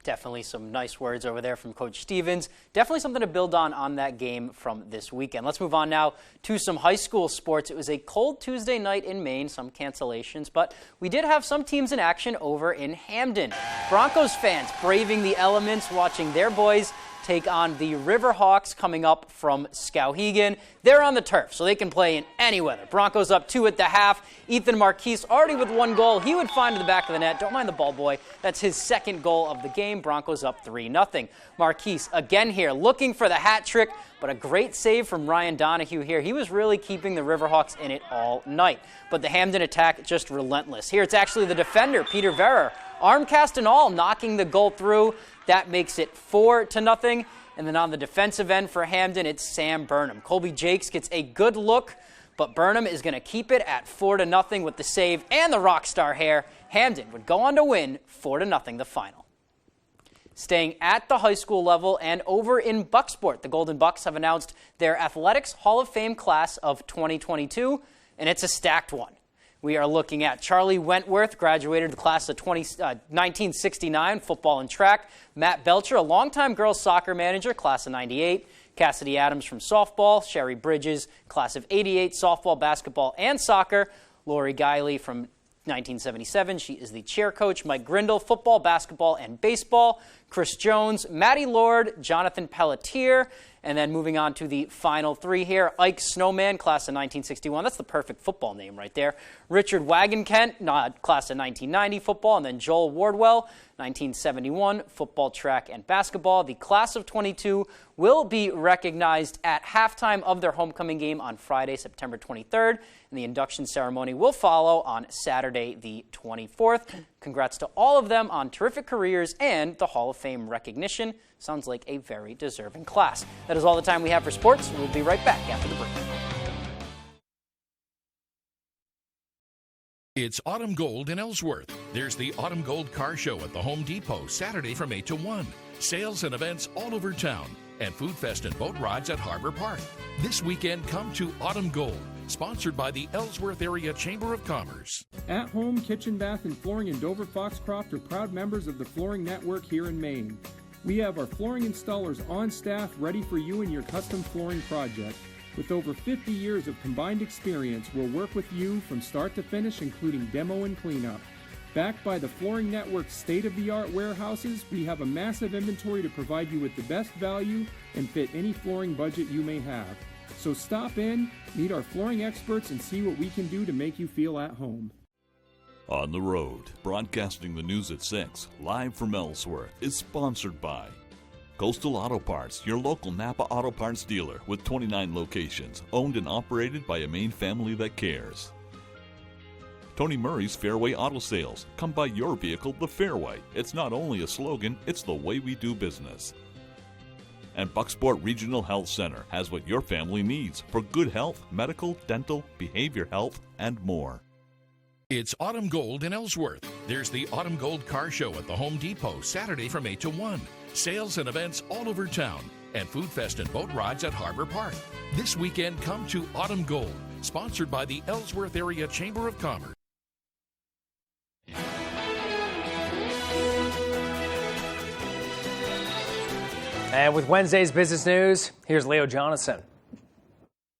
Speaker 12: Definitely some nice words over there from Coach Stevens. Definitely something to build on that game from this weekend. Let's move on now to some high school sports. It was a cold Tuesday night in Maine, some cancellations, but we did have some teams in action over in Hamden. Broncos fans braving the elements, watching their boys take on the Riverhawks coming up from Skowhegan. They're on the turf, so they can play in any weather. Broncos up 2 at the half. Ethan Marquise already with 1 goal. He would find to the back of the net. Don't mind the ball boy. That's his 2nd goal of the game. Broncos up 3-0. Marquise again here looking for the hat trick, but a great save from Ryan Donahue here. He was really keeping the Riverhawks in it all night. But the Hamden attack just relentless. Here it's actually the defender, Peter Verer, arm cast and all, knocking the goal through. That makes it 4-0. And then on the defensive end for Hamden, it's Sam Burnham. Colby Jakes gets a good look, but Burnham is going to keep it at 4-0 with the save and the rock star hair. Hamden would go on to win 4-0 the final. Staying at the high school level and over in Bucksport, the Golden Bucks have announced their Athletics Hall of Fame class of 2022, and it's a stacked one. We are looking at Charlie Wentworth, graduated the class of 1969, football and track. Matt Belcher, a longtime girls soccer manager, class of 98. Cassidy Adams from softball. Sherry Bridges, class of 88, softball, basketball, and soccer. Lori Guiley from 1977. She is the chair coach. Mike Grindle, football, basketball, and baseball. Chris Jones, Maddie Lord, Jonathan Pelletier. And then moving on to the final three here, Ike Snowman, class of 1961. That's the perfect football name right there. Richard Wagenkent, class of 1990, football. And then Joel Wardwell, 1971, football, track, and basketball. The class of 22 will be recognized at halftime of their homecoming game on Friday, September 23rd. And the induction ceremony will follow on Saturday, the 24th. Congrats to all of them on terrific careers and the Hall of Fame recognition. Sounds like a very deserving class. That is all the time we have for sports. We'll be right back after the break.
Speaker 1: It's Autumn Gold in Ellsworth. There's the Autumn Gold Car Show at the Home Depot, Saturday from 8 to 1. Sales and events all over town. And Food Fest and boat rides at Harbor Park. This weekend, come to Autumn Gold, sponsored by the Ellsworth Area Chamber of Commerce.
Speaker 5: At Home Kitchen, Bath, and Flooring in Dover Foxcroft are proud members of the Flooring Network here in Maine. We have our flooring installers on staff ready for you and your custom flooring project. With over 50 years of combined experience, we'll work with you from start to finish, including demo and cleanup. Backed by the Flooring Network's state-of-the-art warehouses, we have a massive inventory to provide you with the best value and fit any flooring budget you may have. So stop in, meet our flooring experts, and see what we can do to make you feel at home.
Speaker 6: On the Road, broadcasting the news at 6, live from Ellsworth, is sponsored by Coastal Auto Parts, your local Napa Auto Parts dealer with 29 locations, owned and operated by a Maine family that cares. Tony Murray's Fairway Auto Sales. Come buy your vehicle the Fairway. It's not only a slogan, it's the way we do business. And Bucksport Regional Health Center has what your family needs for good health, medical, dental, behavior health, and more.
Speaker 1: It's Autumn Gold in Ellsworth. There's the Autumn Gold Car Show at the Home Depot, Saturday from 8 to 1. Sales and events all over town. And Food Fest and boat rides at Harbor Park. This weekend, come to Autumn Gold, sponsored by the Ellsworth Area Chamber of Commerce.
Speaker 3: And with Wednesday's business news, here's Leo Jonathan.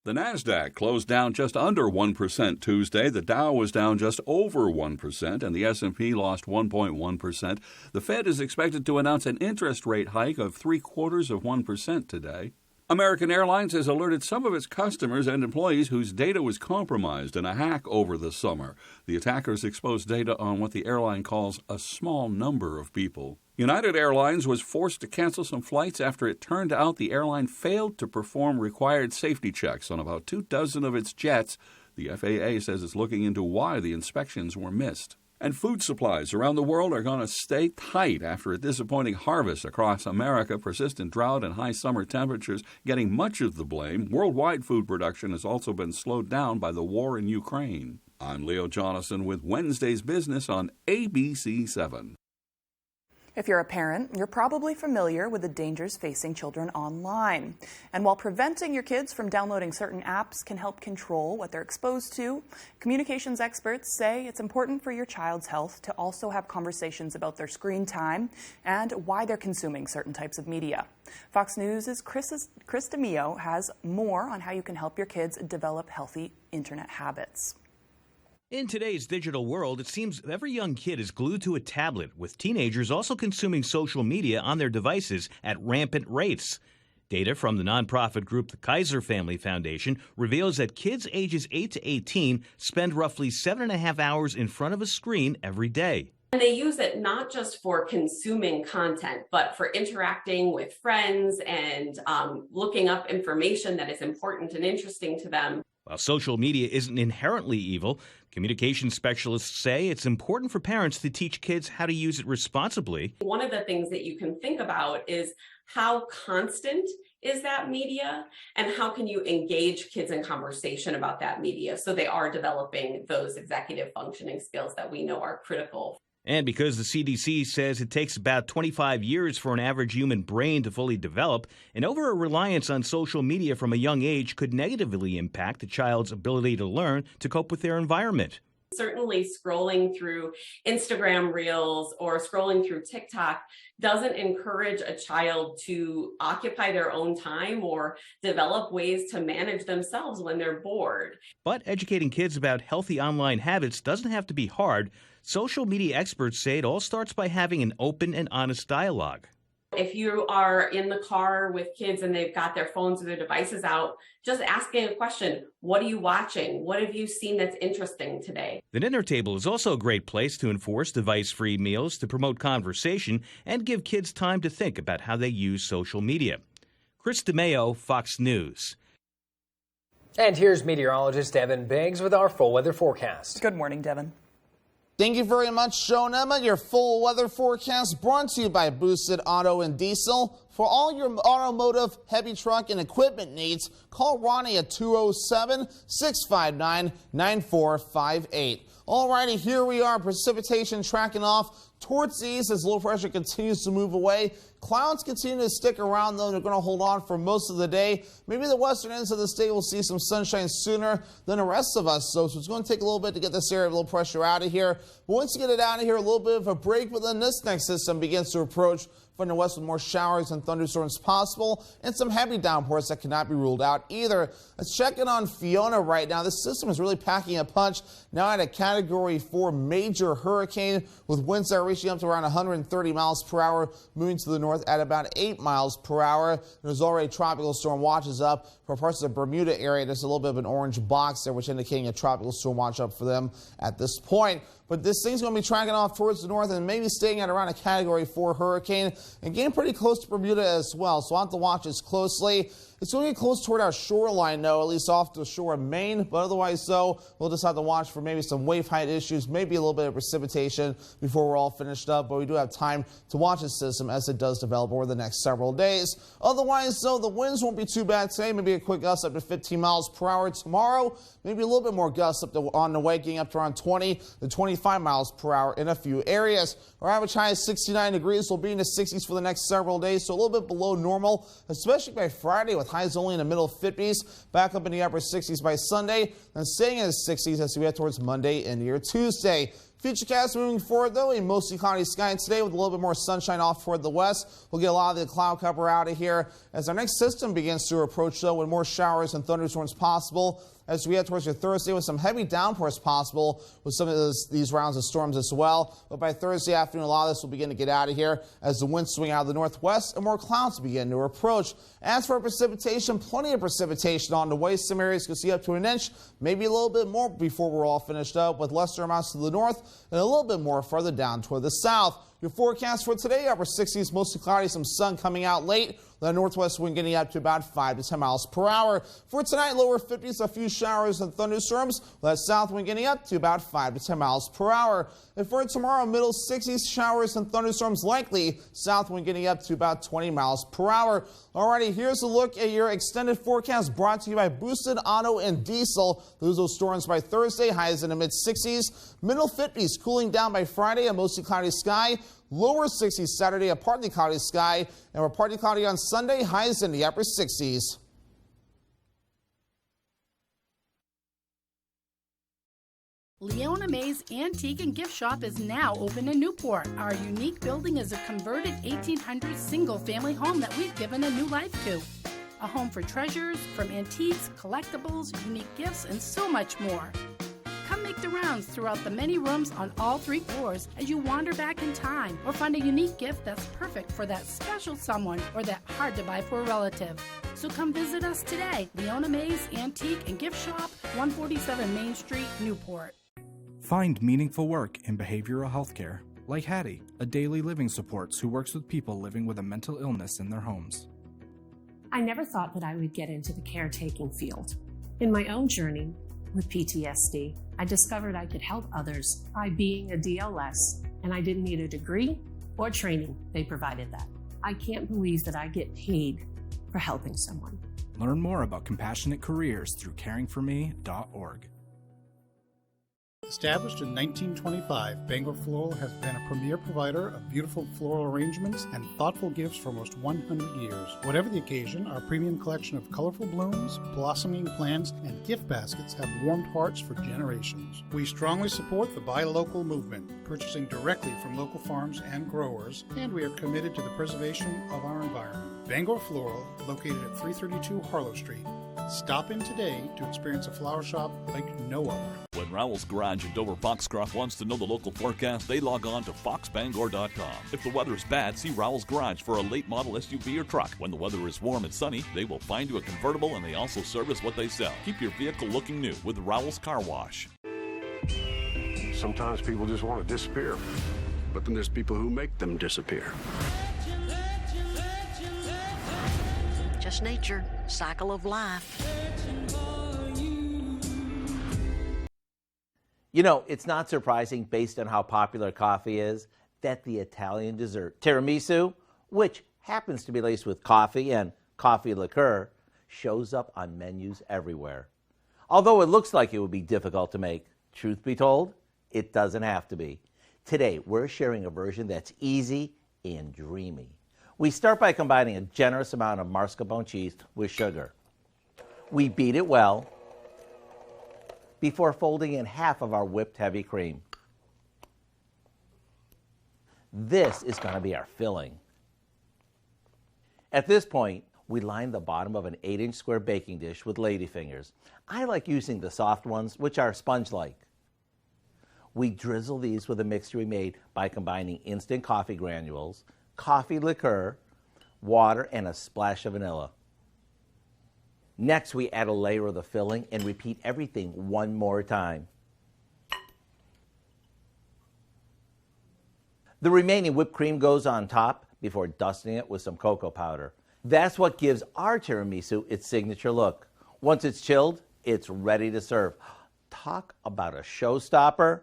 Speaker 24: The NASDAQ closed down just under 1% Tuesday. The Dow was down just over 1%, and the S&P lost 1.1%. The Fed is expected to announce an interest rate hike of 0.75% today. American Airlines has alerted some of its customers and employees whose data was compromised in a hack over the summer. The attackers exposed data on what the airline calls a small number of people. United Airlines was forced to cancel some flights after it turned out the airline failed to perform required safety checks on about 24 of its jets. The FAA says it's looking into why the inspections were missed. And food supplies around the world are going to stay tight after a disappointing harvest across America, persistent drought, and high summer temperatures getting much of the blame. Worldwide food production has also been slowed down by the war in Ukraine. I'm Leo Jonathan with Wednesday's Business on ABC 7.
Speaker 4: If you're a parent, you're probably familiar with the dangers facing children online. And while preventing your kids from downloading certain apps can help control what they're exposed to, communications experts say it's important for your child's health to also have conversations about their screen time and why they're consuming certain types of media. Fox News' Chris DeMio has more on how you can help your kids develop healthy internet habits.
Speaker 25: In today's digital world, it seems every young kid is glued to a tablet, with teenagers also consuming social media on their devices at rampant rates. Data from the nonprofit group the Kaiser Family Foundation reveals that kids ages 8 to 18 spend roughly 7.5 hours in front of a screen every day.
Speaker 26: And they use it not just for consuming content, but for interacting with friends and looking up information that is important and interesting to them.
Speaker 25: While social media isn't inherently evil, communication specialists say it's important for parents to teach kids how to use it responsibly.
Speaker 26: One of the things that you can think about is how constant is that media, and how can you engage kids in conversation about that media so they are developing those executive functioning skills that we know are critical.
Speaker 25: And because the CDC says it takes about 25 years for an average human brain to fully develop, an over-reliance on social media from a young age could negatively impact a child's ability to learn to cope with their environment.
Speaker 26: Certainly scrolling through Instagram Reels or scrolling through TikTok doesn't encourage a child to occupy their own time or develop ways to manage themselves when they're bored.
Speaker 25: But educating kids about healthy online habits doesn't have to be hard. Social media experts say it all starts by having an open and honest dialogue.
Speaker 26: If you are in the car with kids and they've got their phones or their devices out, just asking a question, what are you watching? What have you seen that's interesting today?
Speaker 25: The dinner table is also a great place to enforce device-free meals, to promote conversation, and give kids time to think about how they use social media. Chris DeMeo, Fox News.
Speaker 3: And here's meteorologist Devin Biggs with our full weather forecast.
Speaker 4: Good morning, Devin.
Speaker 7: Thank you very much, Joan Emma. Your full weather forecast brought to you by Boosted Auto and Diesel. For all your automotive, heavy truck, and equipment needs, call Ronnie at 207-659-9458. Alrighty, here we are. Precipitation tracking off towards the east as low pressure continues to move away. Clouds continue to stick around, though. They're going to hold on for most of the day. Maybe the western ends of the state will see some sunshine sooner than the rest of us. So it's going to take a little bit to get this area of low pressure out of here. But once you get it out of here, a little bit of a break, but then this next system begins to approach from the west with more showers and thunderstorms possible and some heavy downpours that cannot be ruled out either. Let's check in on Fiona right now. This system is really packing a punch now at a Category 4 major hurricane with winds that are reaching up to around 130 miles per hour, moving to the north at about 8 miles per hour. There's already tropical storm watches up for parts of the Bermuda area. There's a little bit of an orange box there, which indicating a tropical storm watch up for them at this point. But this thing's going to be tracking off towards the north and maybe staying at around a Category 4 hurricane and getting pretty close to Bermuda as well. So I'll have to watch this closely. It's going to get close toward our shoreline, though, at least off the shore of Maine. But otherwise, so we'll just have to watch for maybe some wave height issues, maybe a little bit of precipitation before we're all finished up. But we do have time to watch this system as it does develop over the next several days. Otherwise, though, the winds won't be too bad today. Maybe a quick gust up to 15 miles per hour tomorrow. Maybe a little bit more gusts up on the way, getting up to around 20 to 25 miles per hour in a few areas. Our average high is 69 degrees. We'll be in the 60s for the next several days, so a little bit below normal, especially by Friday with highs only in the middle 50s, back up in the upper 60s by Sunday, then staying in the 60s as we head towards Monday and your Tuesday. Futurecast moving forward, though, a mostly cloudy sky today with a little bit more sunshine off toward the west. We'll get a lot of the cloud cover out of here as our next system begins to approach, though, with more showers and thunderstorms possible as we head towards your Thursday with some heavy downpours possible with some of these rounds of storms as well. But by Thursday afternoon, a lot of this will begin to get out of here as the winds swing out of the northwest and more clouds begin to approach. As for precipitation, plenty of precipitation on the way. Some areas can see up to an inch, maybe a little bit more before we're all finished up, with lesser amounts to the north and a little bit more further down toward the south. Your forecast for today, upper 60s, mostly cloudy, some sun coming out late. The northwest wind getting up to about 5 to 10 miles per hour. For tonight, lower 50s, a few showers and thunderstorms. That south wind getting up to about 5 to 10 miles per hour. And for tomorrow, middle 60s, showers and thunderstorms likely. South wind getting up to about 20 miles per hour. Alrighty, here's a look at your extended forecast brought to you by Boosted Auto and Diesel. Those storms by Thursday, highs in the mid 60s. Middle 50s, cooling down by Friday, a mostly cloudy sky. Lower 60s Saturday, a partly cloudy sky. And we're partly cloudy on Sunday, highs in the upper 60s.
Speaker 8: Leona May's Antique and Gift Shop is now open in Newport. Our unique building is a converted 1800s single-family home that we've given a new life to. A home for treasures, from antiques, collectibles, unique gifts, and so much more. Come make the rounds throughout the many rooms on all 3 floors as you wander back in time or find a unique gift that's perfect for that special someone or that hard to buy for a relative. So come visit us today. Leona May's Antique and Gift Shop, 147 Main Street, Newport.
Speaker 9: Find meaningful work in behavioral health care, like Hattie, a daily living supports who works with people living with a mental illness in their homes.
Speaker 10: I never thought that I would get into the caretaking field. In my own journey with PTSD, I discovered I could help others by being a DLS, and I didn't need a degree or training. They provided that. I can't believe that I get paid or helping someone.
Speaker 9: Learn more about compassionate careers through caringforme.org.
Speaker 11: Established in 1925, Bangor Floral has been a premier provider of beautiful floral arrangements and thoughtful gifts for almost 100 years. Whatever the occasion, our premium collection of colorful blooms, blossoming plants, and gift baskets have warmed hearts for generations. We strongly support the Buy Local movement, purchasing directly from local farms and growers, and we are committed to the preservation of our environment. Bangor Floral, located at 332 Harlow Street. Stop in today to experience a flower shop like no other.
Speaker 6: When Rowell's Garage in Dover Foxcroft wants to know the local forecast, they log on to foxbangor.com. If the weather is bad, see Rowell's Garage for a late model SUV or truck. When the weather is warm and sunny, they will find you a convertible, and they also service what they sell. Keep your vehicle looking new with Rowell's Car Wash.
Speaker 13: Sometimes people just want to disappear, but then there's people who make them disappear.
Speaker 14: Just nature, cycle of life.
Speaker 16: You know, it's not surprising, based on how popular coffee is, that the Italian dessert tiramisu, which happens to be laced with coffee and coffee liqueur, shows up on menus everywhere. Although it looks like it would be difficult to make, truth be told, it doesn't have to be. Today, we're sharing a version that's easy and dreamy. We start by combining a generous amount of mascarpone cheese with sugar. We beat it well before folding in half of our whipped heavy cream. This is going to be our filling. At this point, we line the bottom of an 8-inch square baking dish with ladyfingers. I like using the soft ones, which are sponge-like. We drizzle these with a mixture we made by combining instant coffee granules, coffee liqueur, water, and a splash of vanilla. Next, we add a layer of the filling and repeat everything one more time. The remaining whipped cream goes on top before dusting it with some cocoa powder. That's what gives our tiramisu its signature look. Once it's chilled, it's ready to serve. Talk about a showstopper.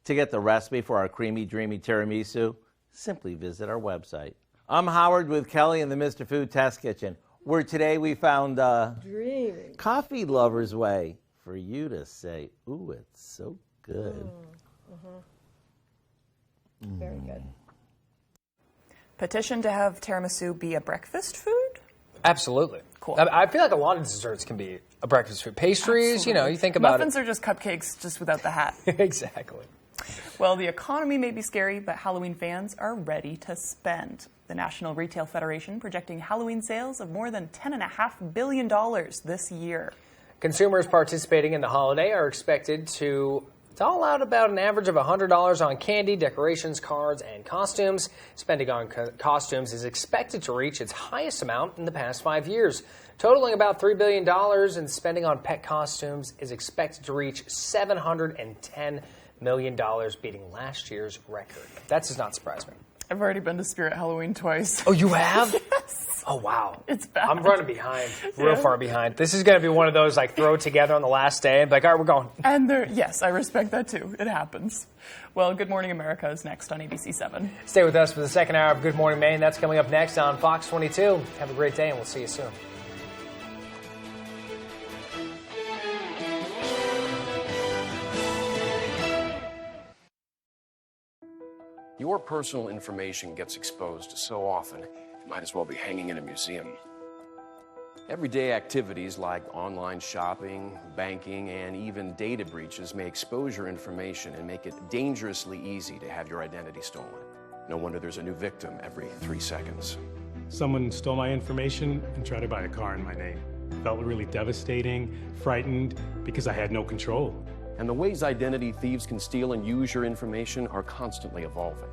Speaker 16: To get the recipe for our creamy, dreamy tiramisu, simply visit our website. I'm Howard with Kelly in the Mr. Food Test Kitchen, where today we found
Speaker 17: dreamy
Speaker 16: coffee lover's way for you to say, ooh, it's so good.
Speaker 17: Very good.
Speaker 4: Petition to have tiramisu be a breakfast food?
Speaker 3: Absolutely.
Speaker 4: Cool.
Speaker 3: I feel like a lot of desserts can be a breakfast food. Pastries,
Speaker 4: Absolutely.
Speaker 3: You know, you think about
Speaker 4: Muffins are just cupcakes, just without the hat.
Speaker 3: Exactly.
Speaker 4: Well, the economy may be scary, but Halloween fans are ready to spend. The National Retail Federation projecting Halloween sales of more than $10.5 billion this year.
Speaker 3: Consumers participating in the holiday are expected to doll out about an average of $100 on candy, decorations, cards, and costumes. Spending on costumes is expected to reach its highest amount in the past 5 years, totaling about $3 billion, and spending on pet costumes is expected to reach $710 million, beating last year's record. That does not surprise me.
Speaker 4: I've already been to Spirit Halloween twice.
Speaker 3: Oh, you have?
Speaker 4: Yes.
Speaker 3: Oh, wow.
Speaker 4: It's bad.
Speaker 3: I'm running behind, real far behind. This is going to be one of those, like, throw it together on the last day and be like, all right, we're going.
Speaker 4: And yes, I respect that too. It happens. Well, Good Morning America is next on ABC 7.
Speaker 3: Stay with us for the second hour of Good Morning Maine. That's coming up next on Fox 22. Have a great day, and we'll see you soon.
Speaker 18: Your personal information gets exposed so often, it might as well be hanging in a museum. Everyday activities like online shopping, banking, and even data breaches may expose your information and make it dangerously easy to have your identity stolen. No wonder there's a new victim every 3 seconds.
Speaker 27: Someone stole my information and tried to buy a car in my name. Felt really devastating, frightened, because I had no control.
Speaker 18: And the ways identity thieves can steal and use your information are constantly evolving.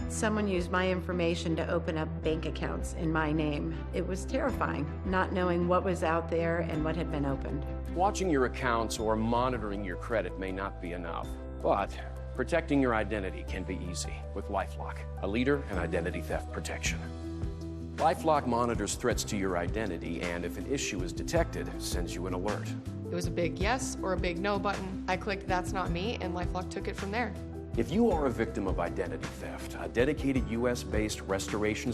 Speaker 28: Someone used my information to open up bank accounts in my name. It was terrifying, not knowing what was out there and what had been opened.
Speaker 18: Watching your accounts or monitoring your credit may not be enough, but protecting your identity can be easy with LifeLock, a leader in identity theft protection. LifeLock monitors threats to your identity, and if an issue is detected, sends you an alert.
Speaker 29: It was a big yes or a big no button. I clicked that's not me, and LifeLock took it from there.
Speaker 18: If you are a victim of identity theft, a dedicated U.S.-based restoration